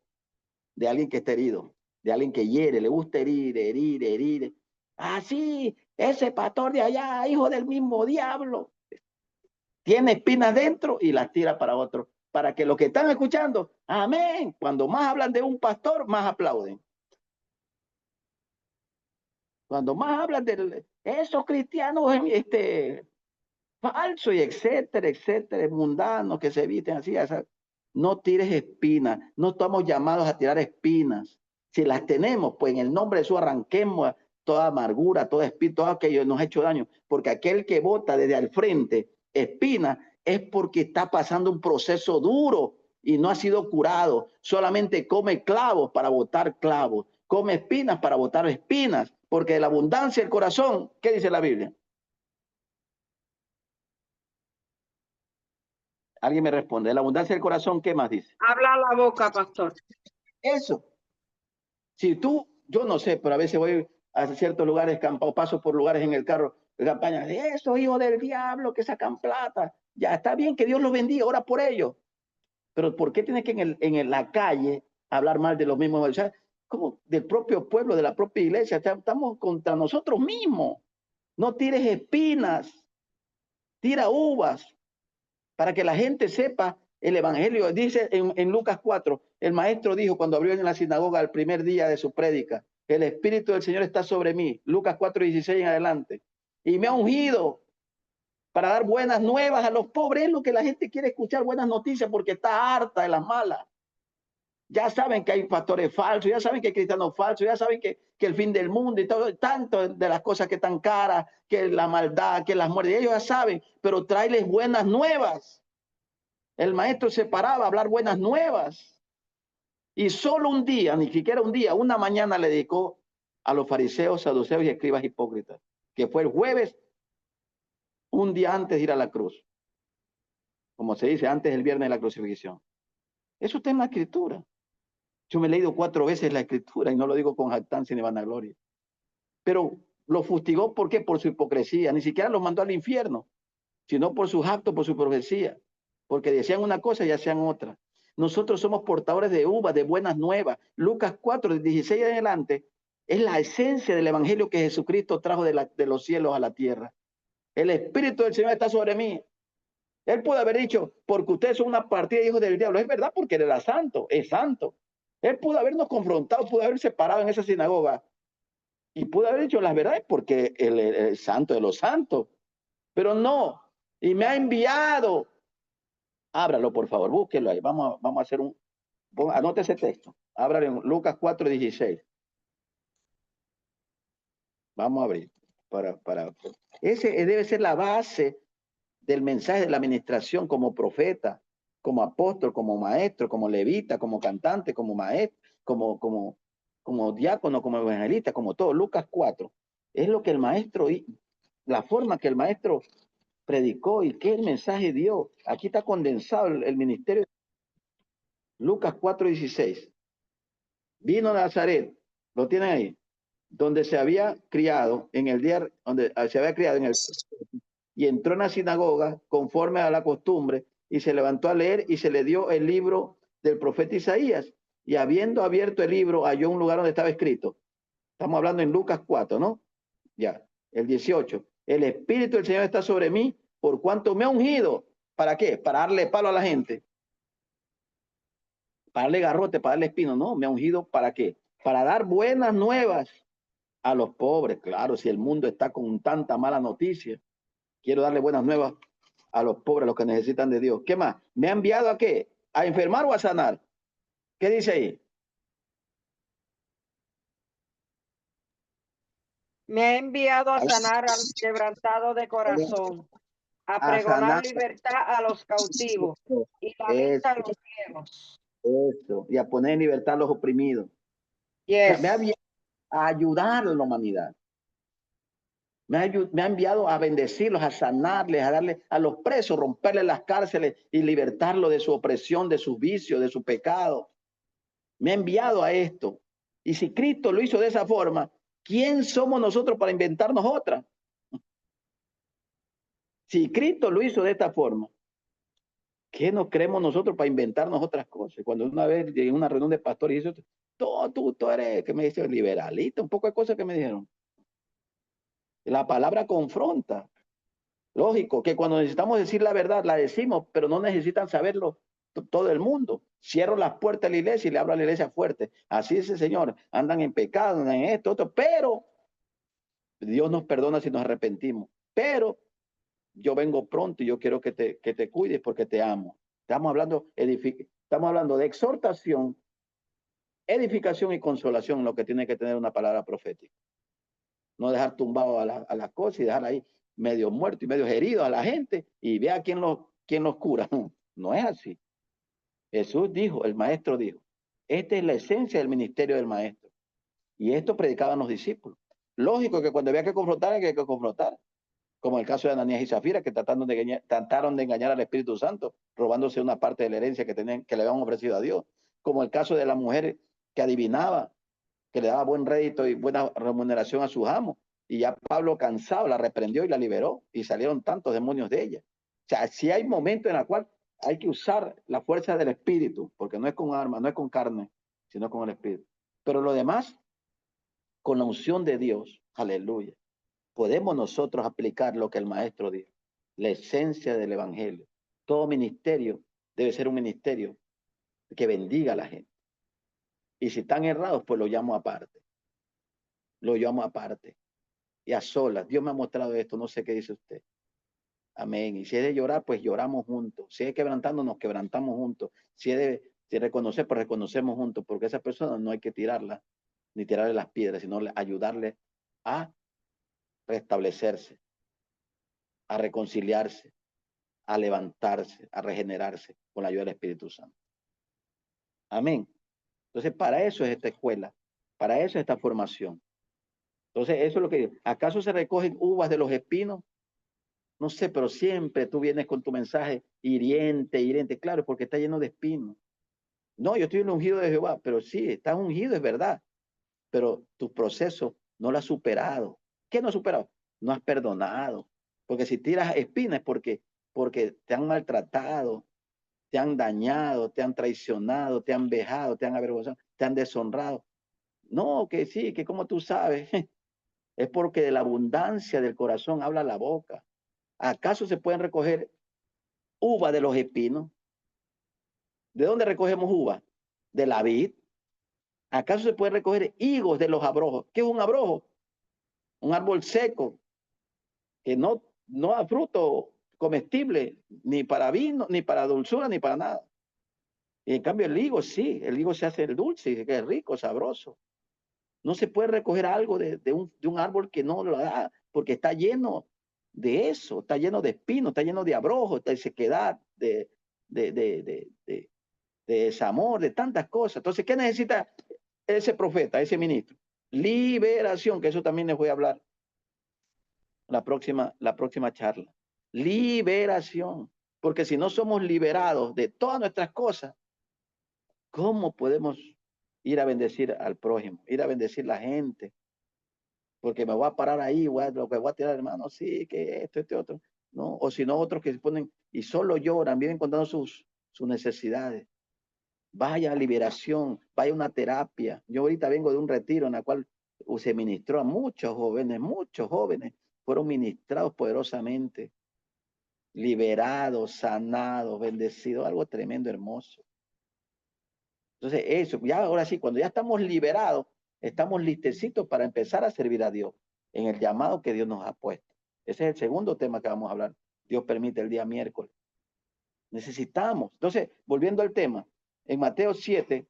de alguien que está herido, de alguien que hiere, le gusta herir. Ah, sí, ese pastor de allá, hijo del mismo diablo, tiene espinas dentro y las tira para otro, para que los que están escuchando, amén, cuando más hablan de un pastor, más aplauden. Cuando más hablan de esos cristianos falsos y etcétera, mundanos que se visten así, no tires espinas, no estamos llamados a tirar espinas. Si las tenemos, pues en el nombre de Jesús arranquemos toda amargura, todo espíritu, todo aquello que nos ha hecho daño, porque aquel que bota desde al frente espinas es porque está pasando un proceso duro y no ha sido curado. Solamente come clavos para botar clavos, come espinas para botar espinas, porque de la abundancia del corazón, ¿qué dice la Biblia? Alguien me responde, de la abundancia del corazón, ¿qué más dice?
Habla la boca, pastor.
Eso. Si tú, yo no sé, pero a veces voy a ciertos lugares, paso por lugares en el carro, de campaña, de esos hijos del diablo que sacan plata. Ya está bien, que Dios los bendiga, ora por ellos. Pero ¿por qué tienes que en la calle hablar mal de los mismos? O sea, como del propio pueblo, de la propia iglesia. Estamos contra nosotros mismos. No tires espinas, tira uvas, para que la gente sepa el evangelio. Dice en Lucas 4, el maestro dijo cuando abrió en la sinagoga el primer día de su prédica, el Espíritu del Señor está sobre mí. Lucas 4:16 en adelante. Y me ha ungido para dar buenas nuevas a los pobres. Es lo que la gente quiere escuchar, buenas noticias, porque está harta de las malas. Ya saben que hay pastores falsos, ya saben que hay cristianos falsos, ya saben que el fin del mundo y todo, tanto de las cosas que están caras, que la maldad, que las muertes, ellos ya saben, pero tráeles buenas nuevas. El maestro se paraba a hablar buenas nuevas. Y solo un día, ni siquiera un día, una mañana le dedicó a los fariseos, saduceos y escribas hipócritas, que fue el jueves, un día antes de ir a la cruz. Como se dice, antes del viernes de la crucifixión. Eso está en la escritura. Yo me he leído 4 veces la escritura y no lo digo con jactancia ni vanagloria. Pero lo fustigó, ¿por qué? Por su hipocresía. Ni siquiera los mandó al infierno, sino por sus actos, por su profecía. Porque decían una cosa y hacían otra. Nosotros somos portadores de uvas, de buenas nuevas. Lucas 4, 16 en adelante, es la esencia del evangelio que Jesucristo trajo de los cielos a la tierra. El Espíritu del Señor está sobre mí. Él pudo haber dicho, porque ustedes son una partida de hijos del diablo. Es verdad, porque él era santo, es santo. Él pudo habernos confrontado, pudo haberse parado en esa sinagoga y pudo haber dicho las verdades porque él es santo de los santos. Pero no, y me ha enviado. Ábralo, por favor, búsquelo ahí. Vamos a hacer anote ese texto. Ábralo en Lucas 4:16. Vamos a abrir. Ese debe ser la base del mensaje de la administración como profeta, como apóstol, como maestro, como levita, como cantante, como maestro, como diácono, como evangelista, como todo. Lucas 4 es lo que el maestro, la forma que el maestro predicó y qué el mensaje dio. Aquí está condensado el ministerio. Lucas 4:16. Vino a Nazaret, lo tienen ahí, donde se había criado en el día, donde se había criado en el, y entró en la sinagoga conforme a la costumbre y se levantó a leer y se le dio el libro del profeta Isaías. Y habiendo abierto el libro, halló un lugar donde estaba escrito. Estamos hablando en Lucas 4, ¿no? Ya, el 18. El Espíritu del Señor está sobre mí por cuanto me ha ungido. ¿Para qué? Para darle palo a la gente. Para darle garrote, para darle espino. No, me ha ungido ¿para qué? Para dar buenas nuevas a los pobres. Claro, si el mundo está con tanta mala noticia, quiero darle buenas nuevas a los pobres, a los que necesitan de Dios. ¿Qué más? ¿Me ha enviado a qué? ¿A enfermar o a sanar? ¿Qué dice ahí?
Me ha enviado a sanar al quebrantado de corazón, a pregonar libertad a los cautivos y la vista a los ciegos.
Eso, y a poner en libertad a los oprimidos.
Yes.
O sea, me ha enviado a ayudar a la humanidad. Me ha enviado a bendecirlos, a sanarles, a darle a los presos, romperles las cárceles y libertarlos de su opresión, de sus vicios, de su pecado. Me ha enviado a esto. Y si Cristo lo hizo de esa forma, ¿quién somos nosotros para inventarnos otra? Si Cristo lo hizo de esta forma, ¿qué nos creemos nosotros para inventarnos otras cosas? Cuando una vez llegué a una reunión de pastores y dice, tú eres, que me dice, liberalista, un poco de cosas que me dijeron. La palabra confronta. Lógico que cuando necesitamos decir la verdad, la decimos, pero no necesitan saberlo todo el mundo. Cierro las puertas de la iglesia y le abro a la iglesia fuerte. Así es el Señor. Andan en pecado, andan en esto, otro, pero Dios nos perdona si nos arrepentimos. Pero yo vengo pronto y yo quiero que te cuides porque te amo. Estamos hablando de exhortación, edificación y consolación, lo que tiene que tener una palabra profética. No dejar tumbado a las cosas y dejar ahí medio muerto y medio herido a la gente y vea quién lo ¿quién los cura? No es así. Jesús dijo, el maestro dijo, esta es la esencia del ministerio del maestro. Y esto predicaban los discípulos. Lógico que cuando había que confrontar, hay que confrontar. Como el caso de Ananías y Zafira, que trataron de engañar al Espíritu Santo, robándose una parte de la herencia que le habían ofrecido a Dios. Como el caso de la mujer que adivinaba, que le daba buen rédito y buena remuneración a sus amos. Y ya Pablo, cansado, la reprendió y la liberó. Y salieron tantos demonios de ella. O sea, sí hay momentos en los cuales hay que usar la fuerza del Espíritu, porque no es con armas, no es con carne, sino con el Espíritu. Pero lo demás, con la unción de Dios, aleluya, podemos nosotros aplicar lo que el maestro dijo, la esencia del evangelio. Todo ministerio debe ser un ministerio que bendiga a la gente. Y si están errados, pues lo llamo aparte. Lo llamo aparte. Y a solas. Dios me ha mostrado esto, no sé qué dice usted. Amén. Y si es de llorar, pues lloramos juntos. Si es quebrantando, nos quebrantamos juntos. Si es de reconocer, pues reconocemos juntos. Porque esa persona no hay que tirarla, ni tirarle las piedras, sino ayudarle a restablecerse, a reconciliarse, a levantarse, a regenerarse con la ayuda del Espíritu Santo. Amén. Entonces, para eso es esta escuela, para eso es esta formación. Entonces, eso es lo que digo. ¿Acaso se recogen uvas de los espinos? No sé, pero siempre tú vienes con tu mensaje hiriente, hiriente. Claro, porque está lleno de espinos. No, yo estoy en el ungido de Jehová, pero sí, estás ungido, es verdad. Pero tu proceso no lo has superado. ¿Qué no has superado? No has perdonado. Porque si tiras espinas es porque te han maltratado, te han dañado, te han traicionado, te han vejado, te han avergonzado, te han deshonrado. No, que sí, que como tú sabes, es porque de la abundancia del corazón habla la boca. ¿Acaso se pueden recoger uva de los espinos? ¿De dónde recogemos uva? De la vid. ¿Acaso se puede recoger higos de los abrojos? ¿Qué es un abrojo? Un árbol seco que no da fruto comestible, ni para vino, ni para dulzura, ni para nada. Y en cambio el higo sí, el higo se hace el dulce, que es rico, sabroso. No se puede recoger algo de un árbol que no lo da, porque está lleno de eso, está lleno de espinos, está lleno de abrojos, de sequedad, de desamor, de tantas cosas. Entonces, ¿qué necesita ese profeta, ese ministro? Liberación, que eso también les voy a hablar la próxima charla. Liberación, porque si no somos liberados de todas nuestras cosas, ¿cómo podemos ir a bendecir al prójimo, ir a bendecir la gente? Porque me voy a parar ahí, lo que voy a tirar, hermano, sí, que esto, este otro, ¿no? O si no, otros que se ponen y solo lloran, vienen contando sus necesidades. Vaya a liberación, vaya a una terapia. Yo ahorita vengo de un retiro en la cual se ministró a muchos jóvenes fueron ministrados poderosamente, liberados, sanados, bendecidos, algo tremendo, hermoso. Entonces, eso, ya ahora sí, cuando ya estamos liberados, estamos listecitos para empezar a servir a Dios en el llamado que Dios nos ha puesto. Ese es el segundo tema que vamos a hablar. Dios permite el día miércoles. Necesitamos. Entonces, volviendo al tema, en Mateo 7,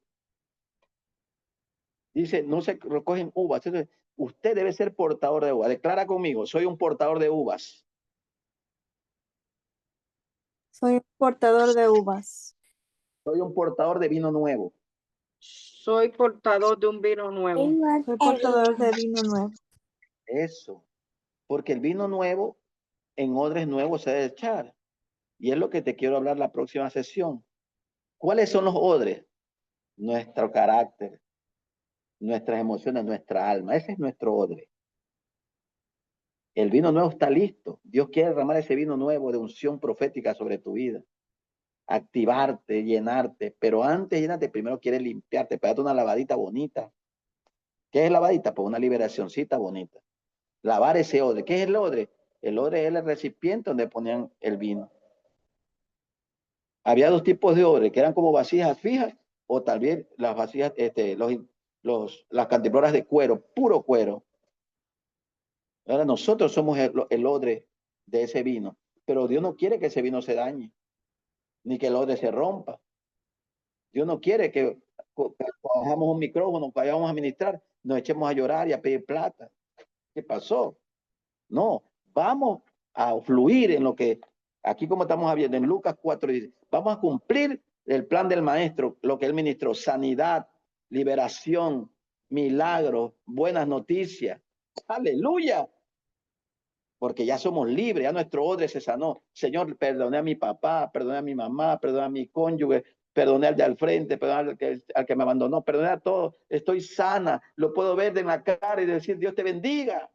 dice, no se recogen uvas. Entonces, usted debe ser portador de uvas. Declara conmigo, soy un portador de uvas.
Soy un portador de uvas.
Soy un portador de vino nuevo.
Soy portador de un vino nuevo.
Soy portador de vino nuevo.
Eso. Porque el vino nuevo en odres nuevos se debe echar. Y es lo que te quiero hablar la próxima sesión. ¿Cuáles son los odres? Nuestro carácter, nuestras emociones, nuestra alma. Ese es nuestro odre. El vino nuevo está listo. Dios quiere derramar ese vino nuevo de unción profética sobre tu vida. Activarte, llenarte. Pero antes de llenarte, primero quiere limpiarte, pegarte una lavadita bonita. ¿Qué es lavadita? Pues una liberacioncita bonita. Lavar ese odre. ¿Qué es el odre? El odre es el recipiente donde ponían el vino. Había dos tipos de odre, que eran como vasijas fijas, o tal vez las vasijas, las cantimploras de cuero, puro cuero. Ahora nosotros somos el odre de ese vino, pero Dios no quiere que ese vino se dañe, ni que el odre se rompa. Dios no quiere que cojamos un micrófono, que vayamos a ministrar, nos echemos a llorar y a pedir plata. ¿Qué pasó? No, vamos a fluir en lo que Aquí como estamos viendo en Lucas 4, dice, vamos a cumplir el plan del maestro, lo que él ministró, sanidad, liberación, milagros, buenas noticias. Aleluya. Porque ya somos libres, ya nuestro odre se sanó. Señor, perdoné a mi papá, perdoné a mi mamá, perdoné a mi cónyuge, perdoné al de al frente, perdoné al que me abandonó, perdoné a todos. Estoy sana, lo puedo ver de la cara y decir, Dios te bendiga.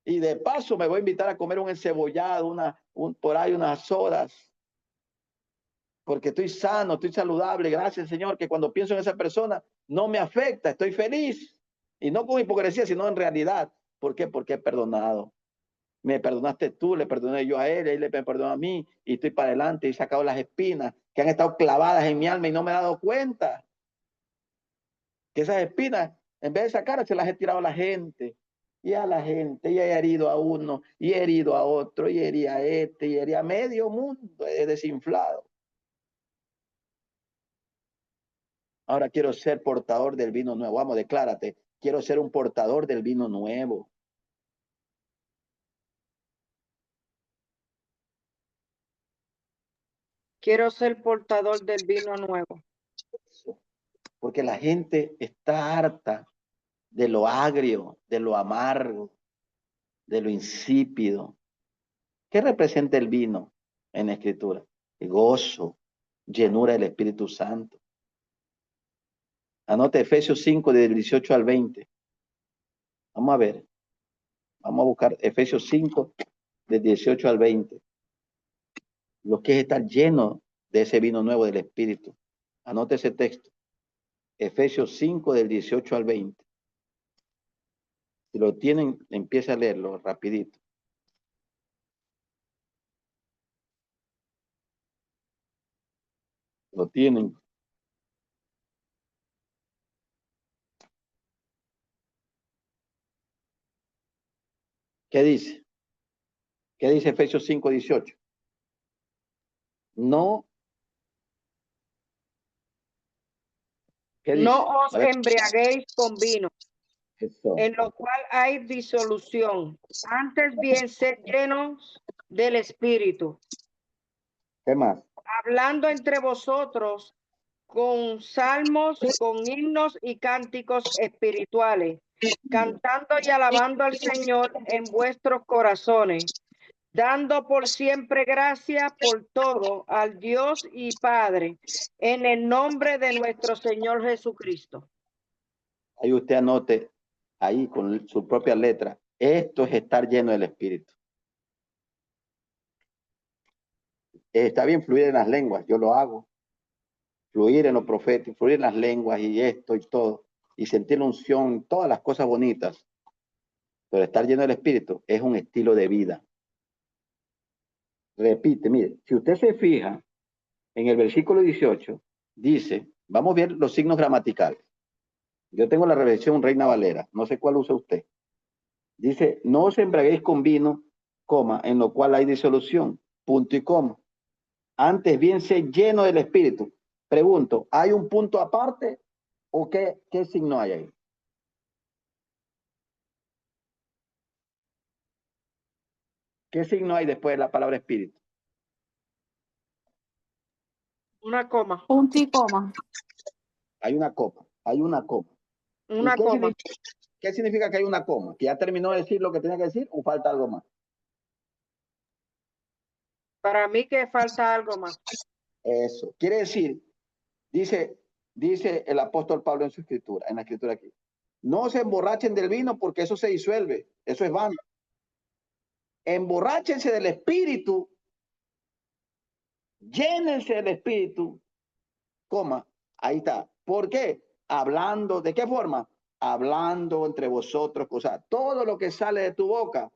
Y de paso me voy a invitar a comer un encebollado, por ahí unas horas. Porque estoy sano, estoy saludable. Gracias, Señor, que cuando pienso en esa persona no me afecta, estoy feliz. Y no con hipocresía, sino en realidad. ¿Por qué? Porque he perdonado. Me perdonaste tú, le perdoné yo a él me perdonó a mí, y estoy para adelante y he sacado las espinas que han estado clavadas en mi alma y no me he dado cuenta. Que esas espinas, en vez de sacarlas, se las he tirado a la gente. Y a la gente, y he herido a uno, y he herido a otro, y herí a este, y herí a medio mundo, he desinflado. Ahora quiero ser portador del vino nuevo. Vamos, declárate. Quiero ser un portador del vino nuevo.
Quiero ser portador del vino nuevo.
Porque la gente está harta de lo agrio, de lo amargo, de lo insípido. ¿Qué representa el vino en la Escritura? El gozo, llenura del Espíritu Santo. Anote Efesios 5, del 18 al 20. Vamos a ver. Vamos a buscar Efesios 5, del 18 al 20. Lo que es estar lleno de ese vino nuevo del Espíritu. Anote ese texto. Efesios 5, del 18 al 20. Si lo tienen, empieza a leerlo rapidito. Lo tienen. ¿Qué dice? ¿Qué dice Efesios 5, 18? No. ¿Qué dice?
No os embriaguéis con vino,
Eso.
en lo cual hay disolución. Antes bien, sed llenos del Espíritu,
¿Qué más?
hablando entre vosotros con salmos, con himnos y cánticos espirituales, cantando y alabando al Señor en vuestros corazones, dando por siempre gracias por todo al Dios y Padre, en el nombre de nuestro Señor Jesucristo.
Ahí usted anote, ahí con su propia letra, esto es estar lleno del Espíritu. Está bien fluir en las lenguas, yo lo hago. Fluir en lo profético, fluir en las lenguas y esto y todo. Y sentir la unción, todas las cosas bonitas. Pero estar lleno del Espíritu es un estilo de vida. Repite, mire, si usted se fija en el versículo 18, dice, vamos a ver los signos gramaticales. Yo tengo la revelación Reina Valera, no sé cuál usa usted. Dice, no os embriaguéis con vino, coma, en lo cual hay disolución, punto y coma. Antes bien sé lleno del Espíritu. Pregunto, ¿hay un punto aparte o qué signo hay ahí? ¿Qué signo hay después de la palabra Espíritu?
Una coma.
Punto y coma.
Hay una coma, hay una coma.
Una coma.
¿Qué significa que hay una coma? ¿Que ya terminó de decir lo que tenía que decir o falta algo más?
Para mí que falta algo más.
Eso. Quiere decir, dice el apóstol Pablo en su escritura, en la escritura aquí, no se emborrachen del vino porque eso se disuelve, eso es vano. Emborráchense del Espíritu, llénense del Espíritu, coma, ahí está. ¿Por qué? Hablando, ¿de qué forma? Hablando entre vosotros cosas. Todo lo que sale de tu boca,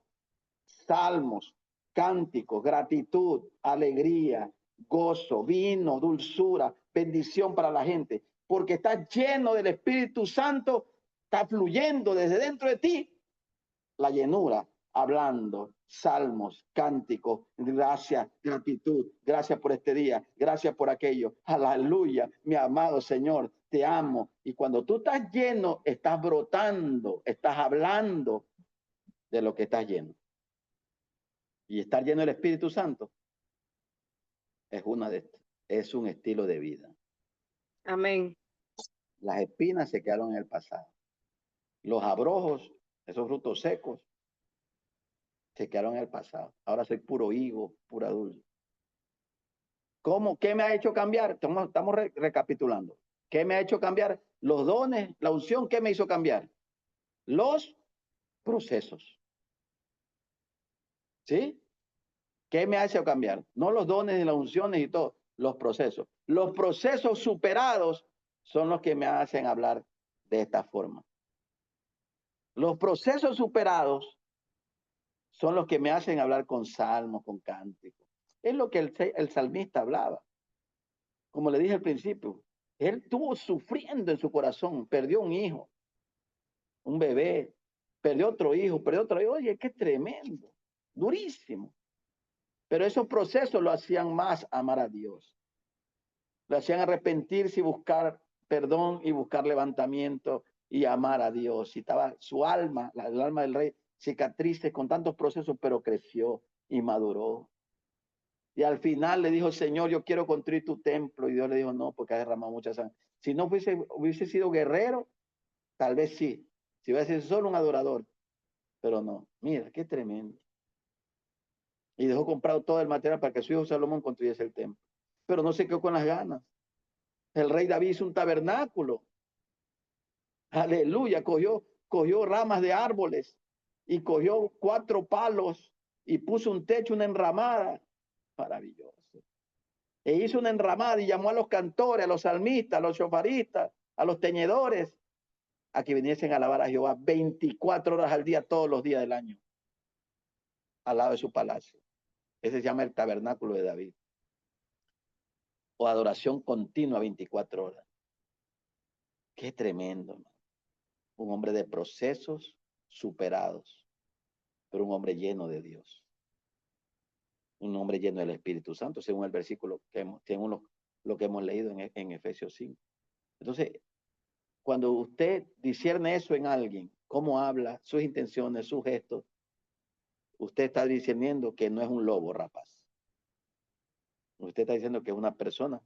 salmos, cánticos, gratitud, alegría, gozo, vino, dulzura, bendición para la gente, porque estás lleno del Espíritu Santo, está fluyendo desde dentro de ti la llenura, hablando, salmos, cánticos, gracias, gratitud, gracias por este día, gracias por aquello, aleluya, mi amado Señor, te amo. Y cuando tú estás lleno, estás brotando, estás hablando de lo que estás lleno. Y estar lleno del Espíritu Santo es es un estilo de vida.
Amén.
Las espinas se quedaron en el pasado. Los abrojos, esos frutos secos, se quedaron en el pasado. Ahora soy puro higo, pura dulce. ¿Cómo? ¿Qué me ha hecho cambiar? Estamos recapitulando. ¿Qué me ha hecho cambiar? Los dones, la unción, ¿qué me hizo cambiar? Los procesos. ¿Sí? ¿Qué me ha hecho cambiar? No los dones ni las unciones y todo, los procesos. Los procesos superados son los que me hacen hablar de esta forma. Los procesos superados son los que me hacen hablar con salmos, con cánticos. Es lo que el salmista hablaba. Como le dije al principio, él estuvo sufriendo en su corazón, perdió un hijo, un bebé, perdió otro hijo, perdió otro hijo. Oye, qué tremendo, durísimo. Pero esos procesos lo hacían más amar a Dios. Lo hacían arrepentirse y buscar perdón y buscar levantamiento y amar a Dios. Y estaba su alma, el alma del rey, cicatrices con tantos procesos, pero creció y maduró. Y al final le dijo, Señor, yo quiero construir tu templo. Y Dios le dijo, no, porque has derramado mucha sangre. Si no hubiese sido guerrero, tal vez sí. Si hubiese sido solo un adorador. Pero no. Mira, qué tremendo. Y dejó comprado todo el material para que su hijo Salomón construyese el templo. Pero no se quedó con las ganas. El rey David hizo un tabernáculo. Aleluya. Cogió ramas de árboles y cogió 4 palos y puso un techo, una enramada. Maravilloso. E hizo una enramada y llamó a los cantores, a los salmistas, a los shofaristas, a los teñedores, a que viniesen a alabar a Jehová 24 horas al día, todos los días del año, al lado de su palacio. Ese se llama el tabernáculo de David. O adoración continua 24 horas. Qué tremendo, ¿no? Un hombre de procesos superados, pero un hombre lleno de Dios. Un hombre lleno del Espíritu Santo, según el versículo según lo que hemos leído en Efesios 5. Entonces, cuando usted discierne eso en alguien, cómo habla, sus intenciones, sus gestos, usted está discerniendo que no es un lobo rapaz. Usted está diciendo que es una persona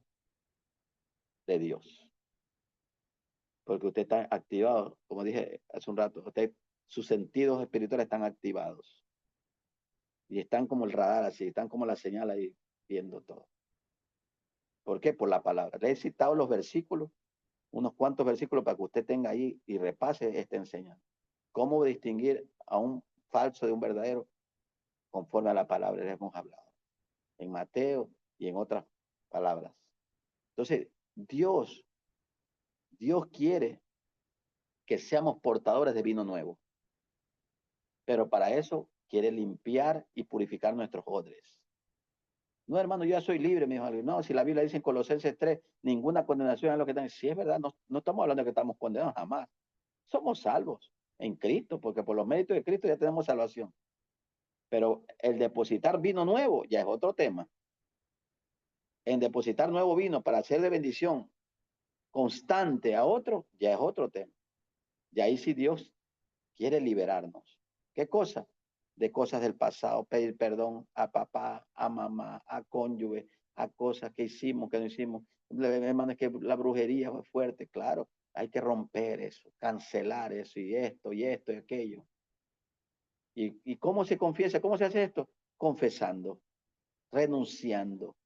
de Dios. Porque usted está activado, como dije hace un rato, sus sentidos espirituales están activados. Y están como el radar así, están como la señal ahí viendo todo. ¿Por qué? Por la palabra. Le he citado los versículos, unos cuantos versículos para que usted tenga ahí y repase esta enseñanza. ¿Cómo distinguir a un falso de un verdadero? Conforme a la palabra que hemos hablado. En Mateo y en otras palabras. Entonces, Dios quiere que seamos portadores de vino nuevo. Pero para eso quiere limpiar y purificar nuestros odres. No, hermano, yo ya soy libre, me dijo alguien. No, si la Biblia dice en Colosenses 3, ninguna condenación es lo que están. Si es verdad, no estamos hablando de que estamos condenados, jamás. Somos salvos en Cristo, porque por los méritos de Cristo ya tenemos salvación. Pero el depositar vino nuevo ya es otro tema. En depositar nuevo vino para hacer de bendición constante a otro, ya es otro tema. Y ahí sí Dios quiere liberarnos. ¿Qué cosa? De cosas del pasado, pedir perdón a papá, a mamá, a cónyuge, a cosas que hicimos, que no hicimos. Hermano, es que la brujería fue fuerte, claro. Hay que romper eso, cancelar eso y esto y esto y aquello. ¿Y cómo se confiesa? ¿Cómo se hace esto? Confesando, renunciando.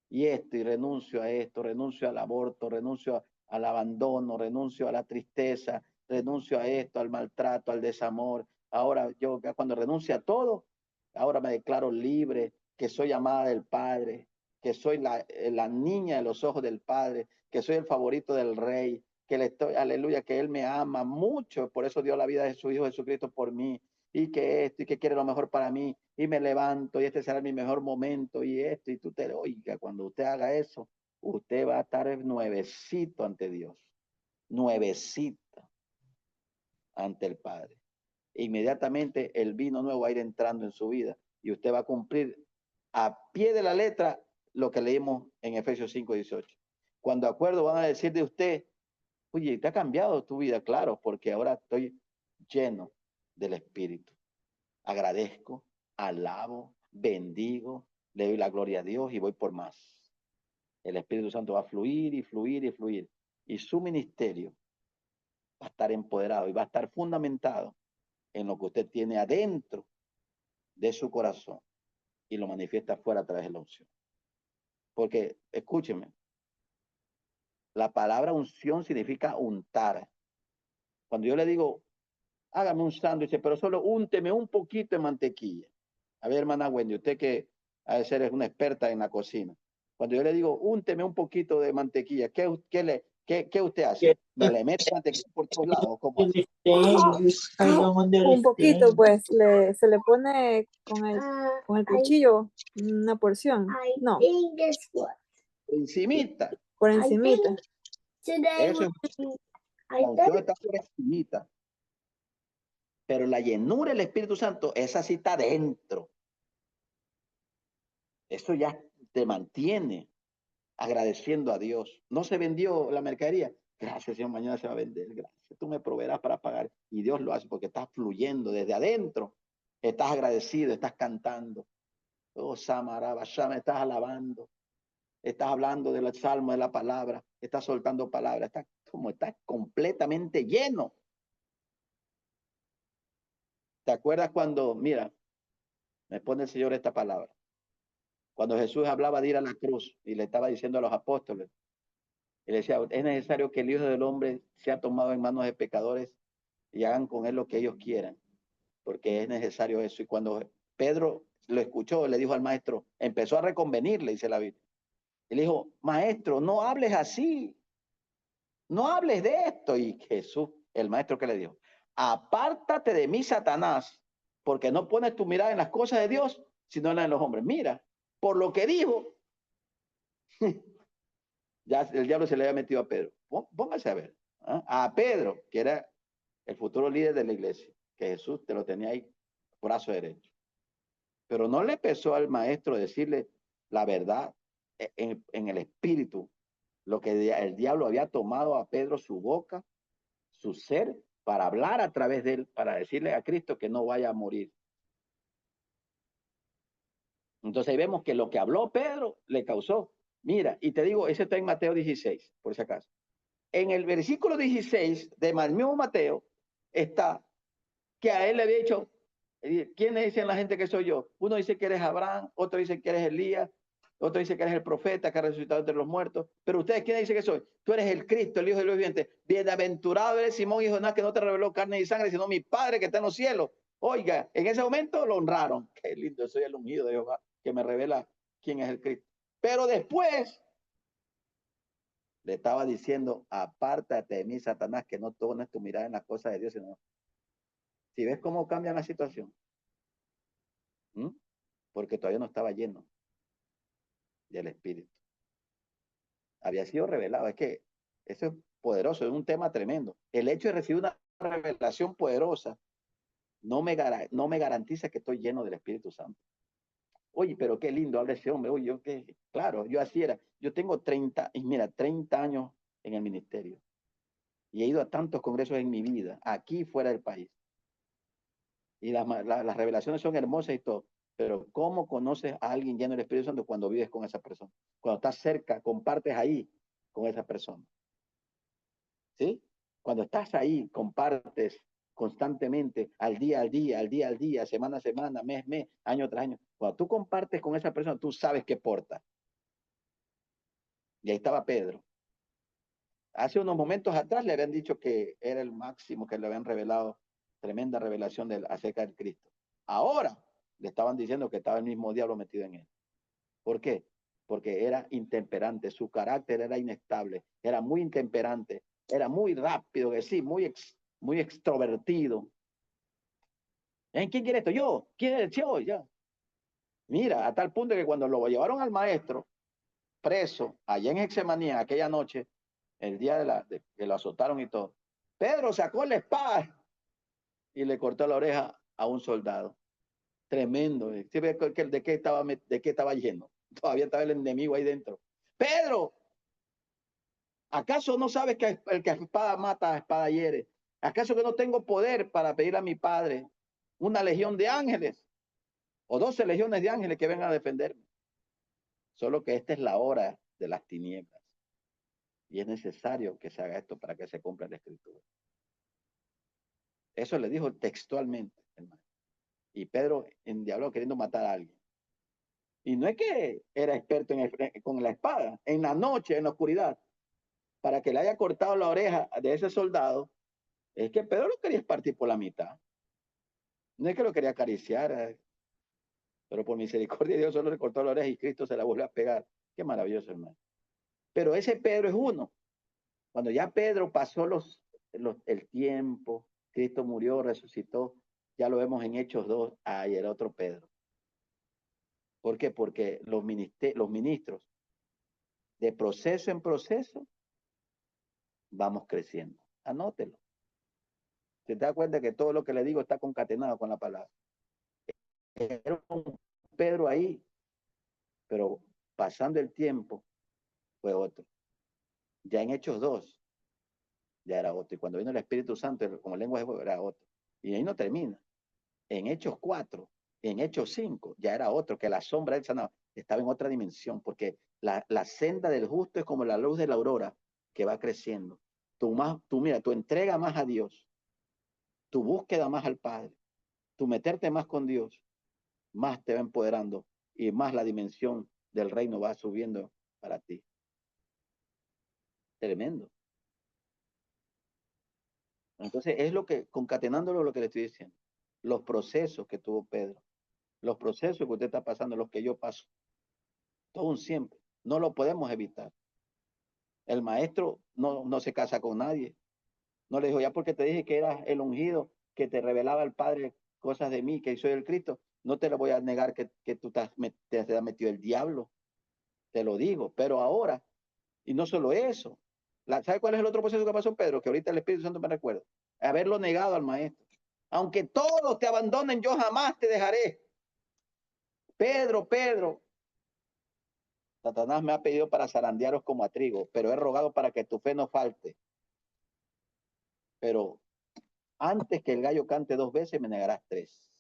Y renuncio a esto, renuncio al aborto, renuncio al abandono, renuncio a la tristeza, renuncio a esto, al maltrato, al desamor. Ahora yo cuando renuncio a todo, ahora me declaro libre, que soy amada del Padre, que soy la niña de los ojos del Padre, que soy el favorito del Rey, que le estoy, aleluya, que Él me ama mucho, por eso dio la vida de su Hijo Jesucristo por mí, y que esto, y que quiere lo mejor para mí, y me levanto, y este será mi mejor momento, y esto, y tú te oiga, cuando usted haga eso, usted va a estar nuevecito ante Dios, nuevecito ante el Padre. Inmediatamente el vino nuevo va a ir entrando en su vida, y usted va a cumplir a pie de la letra lo que leímos en Efesios 5:18. Cuando acuerdo van a decir de usted, oye, te ha cambiado tu vida, claro, porque ahora estoy lleno del Espíritu. Agradezco, alabo, bendigo, le doy la gloria a Dios y voy por más. El Espíritu Santo va a fluir y fluir y fluir. Y su ministerio va a estar empoderado y va a estar fundamentado en lo que usted tiene adentro de su corazón y lo manifiesta afuera a través de la unción. Porque, escúcheme, la palabra unción significa untar. Cuando yo le digo, hágame un sándwich, pero solo únteme un poquito de mantequilla. A ver, hermana Wendy, usted que ha de ser una experta en la cocina. Cuando yo le digo, únteme un poquito de mantequilla, ¿qué usted hace? ¿Me le mete mantequilla por todos lados? ¿Cómo hace?
Un poquito, pues, se le pone con el cuchillo una porción. No,
Encimita.
por encimita.
Eso es, la unción está por encimita. Pero la llenura del Espíritu Santo, esa sí está dentro. Eso ya te mantiene agradeciendo a Dios. No se vendió la mercadería. Gracias, Señor, mañana se va a vender. Gracias. Tú me proveerás para pagar. Y Dios lo hace porque estás fluyendo desde adentro. Estás agradecido, estás cantando. Oh, Samaraba, Shama, estás alabando. Estás hablando del salmo, de la palabra. Estás soltando palabras. Estás completamente lleno. ¿Te acuerdas cuando, mira, me pone el Señor esta palabra? Cuando Jesús hablaba de ir a la cruz y le estaba diciendo a los apóstoles, él decía, es necesario que el Hijo del Hombre sea tomado en manos de pecadores y hagan con él lo que ellos quieran, porque es necesario eso. Y cuando Pedro lo escuchó, le dijo al maestro, empezó a reconvenirle, dice la Biblia. Y le dijo, maestro, no hables así, no hables de esto. Y Jesús, el maestro, ¿qué le dijo? Apártate de mí, Satanás, porque no pones tu mirada en las cosas de Dios, sino en las de los hombres. Mira, por lo que dijo, ya el diablo se le había metido a Pedro. Póngase a ver. ¿Ah? A Pedro, que era el futuro líder de la iglesia, que Jesús te lo tenía ahí, brazo derecho. Pero no le pesó al maestro decirle la verdad en el espíritu, lo que el diablo había tomado a Pedro su boca, su ser, para hablar a través de él, para decirle a Cristo que no vaya a morir. Entonces ahí vemos que lo que habló Pedro le causó. Mira, y te digo, ese está en Mateo 16, por si acaso. En el versículo 16 de mismo Mateo está que a él le había dicho, ¿quiénes dicen la gente que soy yo? Uno dice que eres Abraham, otro dice que eres Elías, otro dice que eres el profeta que ha resucitado entre los muertos. Pero ustedes, ¿quiénes dicen que soy? Tú eres el Cristo, el Hijo de Dios viviente. Bienaventurado eres Simón y Jonás, que no te reveló carne y sangre, sino mi Padre que está en los cielos. Oiga, en ese momento lo honraron. Qué lindo, soy el ungido de Jehová, que me revela quién es el Cristo. Pero después le estaba diciendo, apártate de mí, Satanás, que no pones tu mirada en las cosas de Dios, sino... Si ves cómo cambia la situación, porque todavía no estaba lleno del Espíritu. Había sido revelado. Es que eso es poderoso, es un tema tremendo. El hecho de recibir una revelación poderosa no me garantiza que estoy lleno del Espíritu Santo. Oye, pero qué lindo habla ese hombre. Oye, yo qué, claro, yo así era. Yo tengo 30 años en el ministerio y he ido a tantos congresos en mi vida, aquí y fuera del país. Y las revelaciones son hermosas y todo. Pero ¿cómo conoces a alguien lleno del Espíritu Santo cuando vives con esa persona? Cuando estás cerca, compartes ahí con esa persona. ¿Sí? Cuando estás ahí, compartes constantemente, al día, semana a semana, mes, año tras año. Cuando tú compartes con esa persona, tú sabes qué porta. Y ahí estaba Pedro. Hace unos momentos atrás le habían dicho que era el máximo, que le habían revelado, tremenda revelación acerca del Cristo. Ahora le estaban diciendo que estaba el mismo diablo metido en él. ¿Por qué? Porque era intemperante, su carácter era inestable, era muy intemperante, era muy rápido, que sí, muy extrovertido. ¿Quién quiere esto? Yo. ¿Quién es el yo? Ya. Mira, a tal punto que cuando lo llevaron al maestro preso allá en Getsemaní aquella noche, el día que lo azotaron y todo, Pedro sacó la espada y le cortó la oreja a un soldado. Tremendo. ¿De qué estaba lleno? Todavía estaba el enemigo ahí dentro. Pedro, ¿acaso no sabes que el que a espada mata, a espada hiere? ¿Acaso que no tengo poder para pedir a mi Padre una legión de ángeles o 12 legiones de ángeles que vengan a defenderme. Solo que esta es la hora de las tinieblas. Y es necesario que se haga esto para que se cumpla la escritura. Eso le dijo textualmente, hermano. Y Pedro endiabló queriendo matar a alguien. Y no es que era experto con la espada, en la noche, en la oscuridad, para que le haya cortado la oreja de ese soldado, es que Pedro lo quería partir por la mitad. No es que lo quería acariciar, pero por misericordia de Dios solo le cortó la oreja y Cristo se la volvió a pegar. Qué maravilloso, hermano. Pero ese Pedro es uno. Cuando ya Pedro pasó el tiempo, Cristo murió, resucitó, ya lo vemos en Hechos 2, ahí el otro Pedro. ¿Por qué? Porque los ministros, de proceso en proceso, vamos creciendo. Anótelo. Se da cuenta que todo lo que le digo está concatenado con la palabra. Era un Pedro ahí, pero pasando el tiempo fue otro. Ya en Hechos 2, ya era otro. Y cuando vino el Espíritu Santo, como lengua de fuego, era otro. Y ahí no termina. En Hechos 4, en Hechos 5, ya era otro, que la sombra del sanado estaba en otra dimensión, porque la senda del justo es como la luz de la aurora que va creciendo. Mira, tu entrega más a Dios, tu búsqueda más al Padre, tu meterte más con Dios, más te va empoderando y más la dimensión del reino va subiendo para ti. Tremendo. Entonces es lo que, concatenándolo lo que le estoy diciendo, los procesos que tuvo Pedro, los procesos que usted está pasando, los que yo paso, todo un siempre, no lo podemos evitar. El maestro no se casa con nadie, no le dijo, ya porque te dije que eras el ungido, que te revelaba el Padre cosas de mí, que soy el Cristo, no te lo voy a negar que tú te has metido el diablo, te lo digo, pero ahora, y no solo eso, ¿sabe cuál es el otro proceso que pasó Pedro? Que ahorita el Espíritu Santo me recuerda, haberlo negado al maestro. Aunque todos te abandonen, yo jamás te dejaré. Pedro, Satanás me ha pedido para zarandearos como a trigo, pero he rogado para que tu fe no falte. Pero antes que el gallo cante 2 veces, me negarás 3.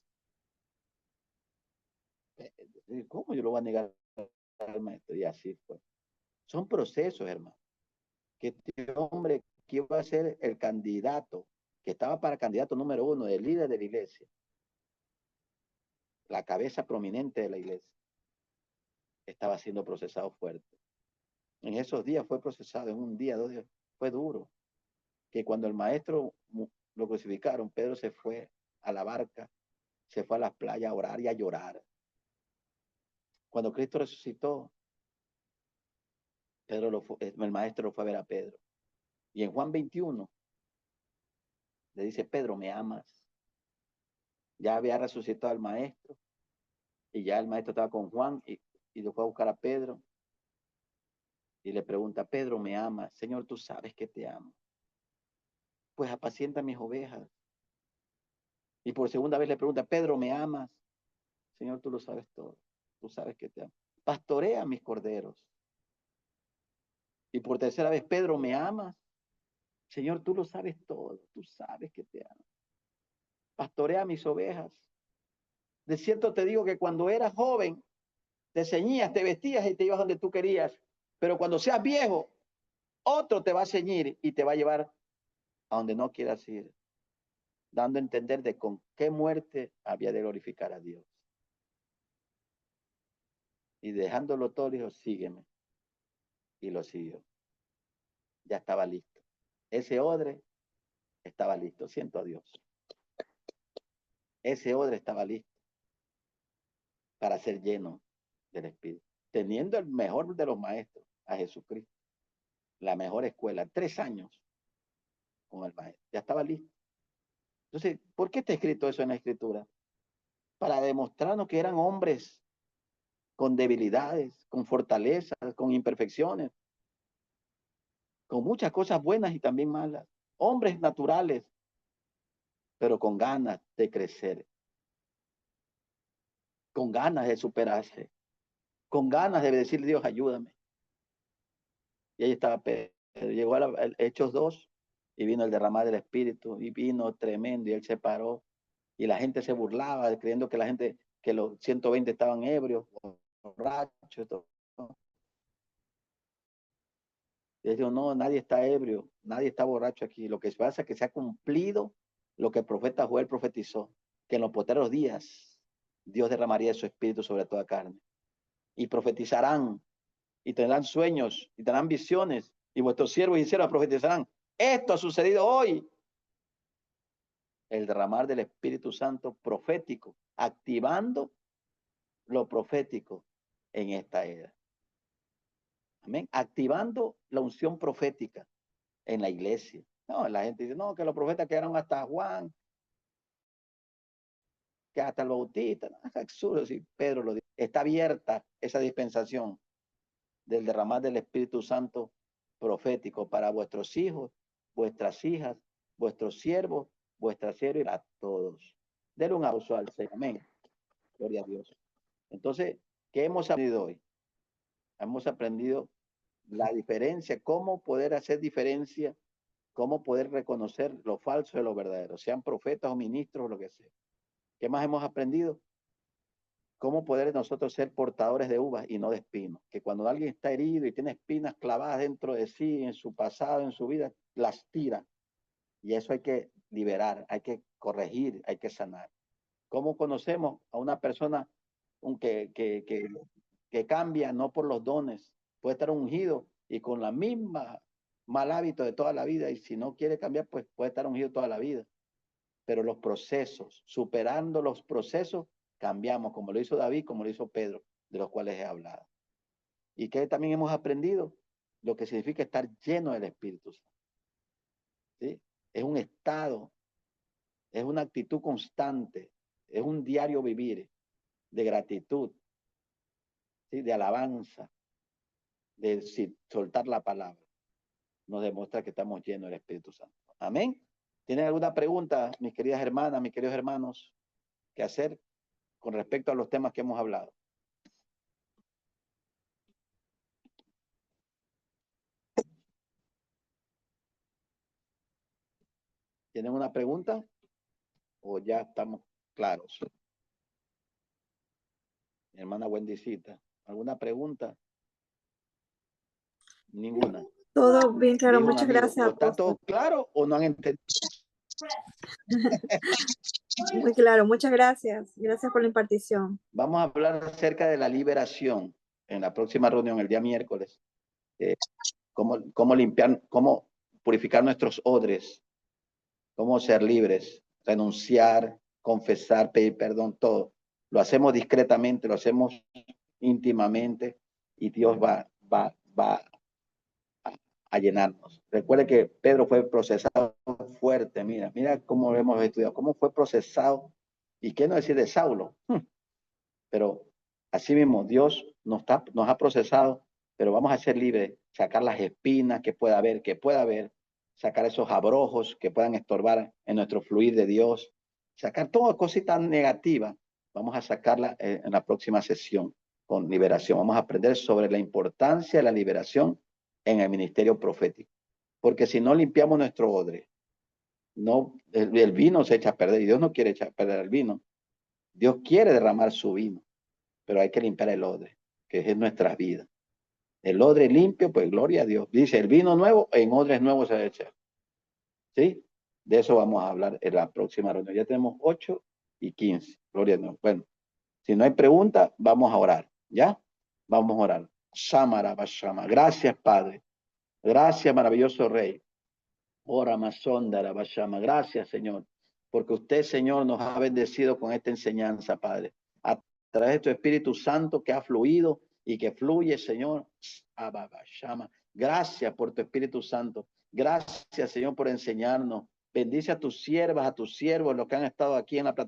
¿Cómo yo lo voy a negar al maestro? Y así fue. Son procesos, hermano. Que este hombre que iba a ser el candidato, que estaba para candidato número 1, del líder de la iglesia, la cabeza prominente de la iglesia, estaba siendo procesado fuerte. En esos días fue procesado, en un día, 2 días, fue duro. Que cuando el maestro lo crucificaron, Pedro se fue a la barca, se fue a las playas a orar y a llorar. Cuando Cristo resucitó, el maestro lo fue a ver a Pedro. Y en Juan 21 le dice, Pedro, ¿me amas? Ya había resucitado al maestro y ya el maestro estaba con Juan y lo fue a buscar a Pedro y le pregunta, Pedro, ¿me amas? Señor, tú sabes que te amo. Pues apacienta mis ovejas. Y por segunda vez le pregunta, Pedro, ¿me amas? Señor, tú lo sabes todo. Tú sabes que te amo. Pastorea mis corderos. Y por tercera vez, Pedro, ¿me amas? Señor, tú lo sabes todo. Tú sabes que te amo. Pastorea mis ovejas. De cierto te digo que cuando eras joven, te ceñías, te vestías y te ibas donde tú querías. Pero cuando seas viejo, otro te va a ceñir y te va a llevar a donde no quieras ir, dando a entender de con qué muerte había de glorificar a Dios. Y dejándolo todo, dijo, sígueme. Y lo siguió. Ya estaba listo. Ese odre estaba listo, siento a Dios. Ese odre estaba listo para ser lleno del Espíritu, teniendo el mejor de los maestros, a Jesucristo, la mejor escuela, 3 años con el maestro, ya estaba listo. Entonces, ¿por qué está escrito eso en la Escritura? Para demostrarnos que eran hombres con debilidades, con fortalezas, con imperfecciones, con muchas cosas buenas y también malas, hombres naturales, pero con ganas de crecer, con ganas de superarse, con ganas de decirle, Dios, ayúdame. Y ahí estaba Pedro. Llegó a Hechos 2 y vino el derramar del Espíritu y vino tremendo y él se paró y la gente se burlaba creyendo que que los 120 estaban ebrios, borrachos, todo. Y ellos, no, nadie está ebrio, nadie está borracho aquí. Lo que pasa es que se ha cumplido lo que el profeta Joel profetizó, que en los posteros días Dios derramaría su espíritu sobre toda carne. Y profetizarán, y tendrán sueños, y tendrán visiones, y vuestros siervos y siervas profetizarán. Esto ha sucedido hoy. El derramar del Espíritu Santo profético, activando lo profético en esta era. Amén. Activando la unción profética en la iglesia. No, la gente dice, no, que los profetas quedaron hasta Juan, que hasta el Bautista. No, es absurdo, si Pedro lo dice. Está abierta esa dispensación del derramar del Espíritu Santo profético para vuestros hijos, vuestras hijas, vuestros siervos, vuestras siervas, y a todos. Denle un aplauso al Señor. Amén. Gloria a Dios. Entonces, ¿qué hemos aprendido hoy? Hemos aprendido la diferencia, cómo poder hacer diferencia, cómo poder reconocer lo falso de lo verdadero, sean profetas o ministros o lo que sea. ¿Qué más hemos aprendido? Cómo poder nosotros ser portadores de uvas y no de espinos. Que cuando alguien está herido y tiene espinas clavadas dentro de sí, en su pasado, en su vida, las tira. Y eso hay que liberar, hay que corregir, hay que sanar. ¿Cómo conocemos a una persona que cambia no por los dones? Puede estar ungido y con la misma mal hábito de toda la vida, y si no quiere cambiar, pues puede estar ungido toda la vida. Pero los procesos, superando los procesos, cambiamos, como lo hizo David, como lo hizo Pedro, de los cuales he hablado. Y que también hemos aprendido lo que significa estar lleno del Espíritu Santo. ¿Sí? Es un estado, es una actitud constante, es un diario vivir de gratitud, ¿sí? De alabanza, de soltar la palabra. Nos demuestra que estamos llenos del Espíritu Santo. Amén. ¿Tienen alguna pregunta, mis queridas hermanas, mis queridos hermanos, que hacer con respecto a los temas que hemos hablado? ¿Tienen una pregunta? ¿O ya estamos claros? Mi hermana Wendycita, ¿alguna pregunta? Ninguna.
Todo bien claro,
Dijo un
muchas
amigo,
gracias,
¿o está todo
apóstol.
claro o no han entendido?
Muy claro, muchas gracias. Gracias por la impartición.
Vamos a hablar acerca de la liberación en la próxima reunión, el día miércoles. Cómo limpiar, cómo purificar nuestros odres, cómo ser libres, renunciar, confesar, pedir perdón, todo. Lo hacemos discretamente, lo hacemos íntimamente, y Dios va a llenarnos. Recuerde que Pedro fue procesado fuerte. Mira cómo lo hemos estudiado, cómo fue procesado. ¿Y qué no decir de Saulo? Pero así mismo Dios nos ha procesado, pero vamos a ser libres, sacar las espinas que pueda haber, sacar esos abrojos que puedan estorbar en nuestro fluir de Dios, sacar toda cosita negativa. Vamos a sacarla en la próxima sesión con liberación. Vamos a aprender sobre la importancia de la liberación en el ministerio profético. Porque si no limpiamos nuestro odre, no, el vino se echa a perder, y Dios no quiere echar a perder el vino. Dios quiere derramar su vino, pero hay que limpiar el odre, que es nuestra vida. El odre limpio, pues gloria a Dios. Dice, el vino nuevo en odres nuevos se debe echar. ¿Sí? De eso vamos a hablar en la próxima reunión. Ya tenemos 8 y 15. Gloria a Dios. Bueno, si no hay pregunta, vamos a orar. ¿Ya? Vamos a orar. Samara Bashama. Gracias, Padre. Gracias, maravilloso Rey. Ora Masondara Bashama. Gracias, Señor, porque usted, Señor, nos ha bendecido con esta enseñanza, Padre. A través de tu Espíritu Santo que ha fluido y que fluye, Señor. Gracias por tu Espíritu Santo. Gracias, Señor, por enseñarnos. Bendice a tus siervas, a tus siervos, los que han estado aquí en la plataforma.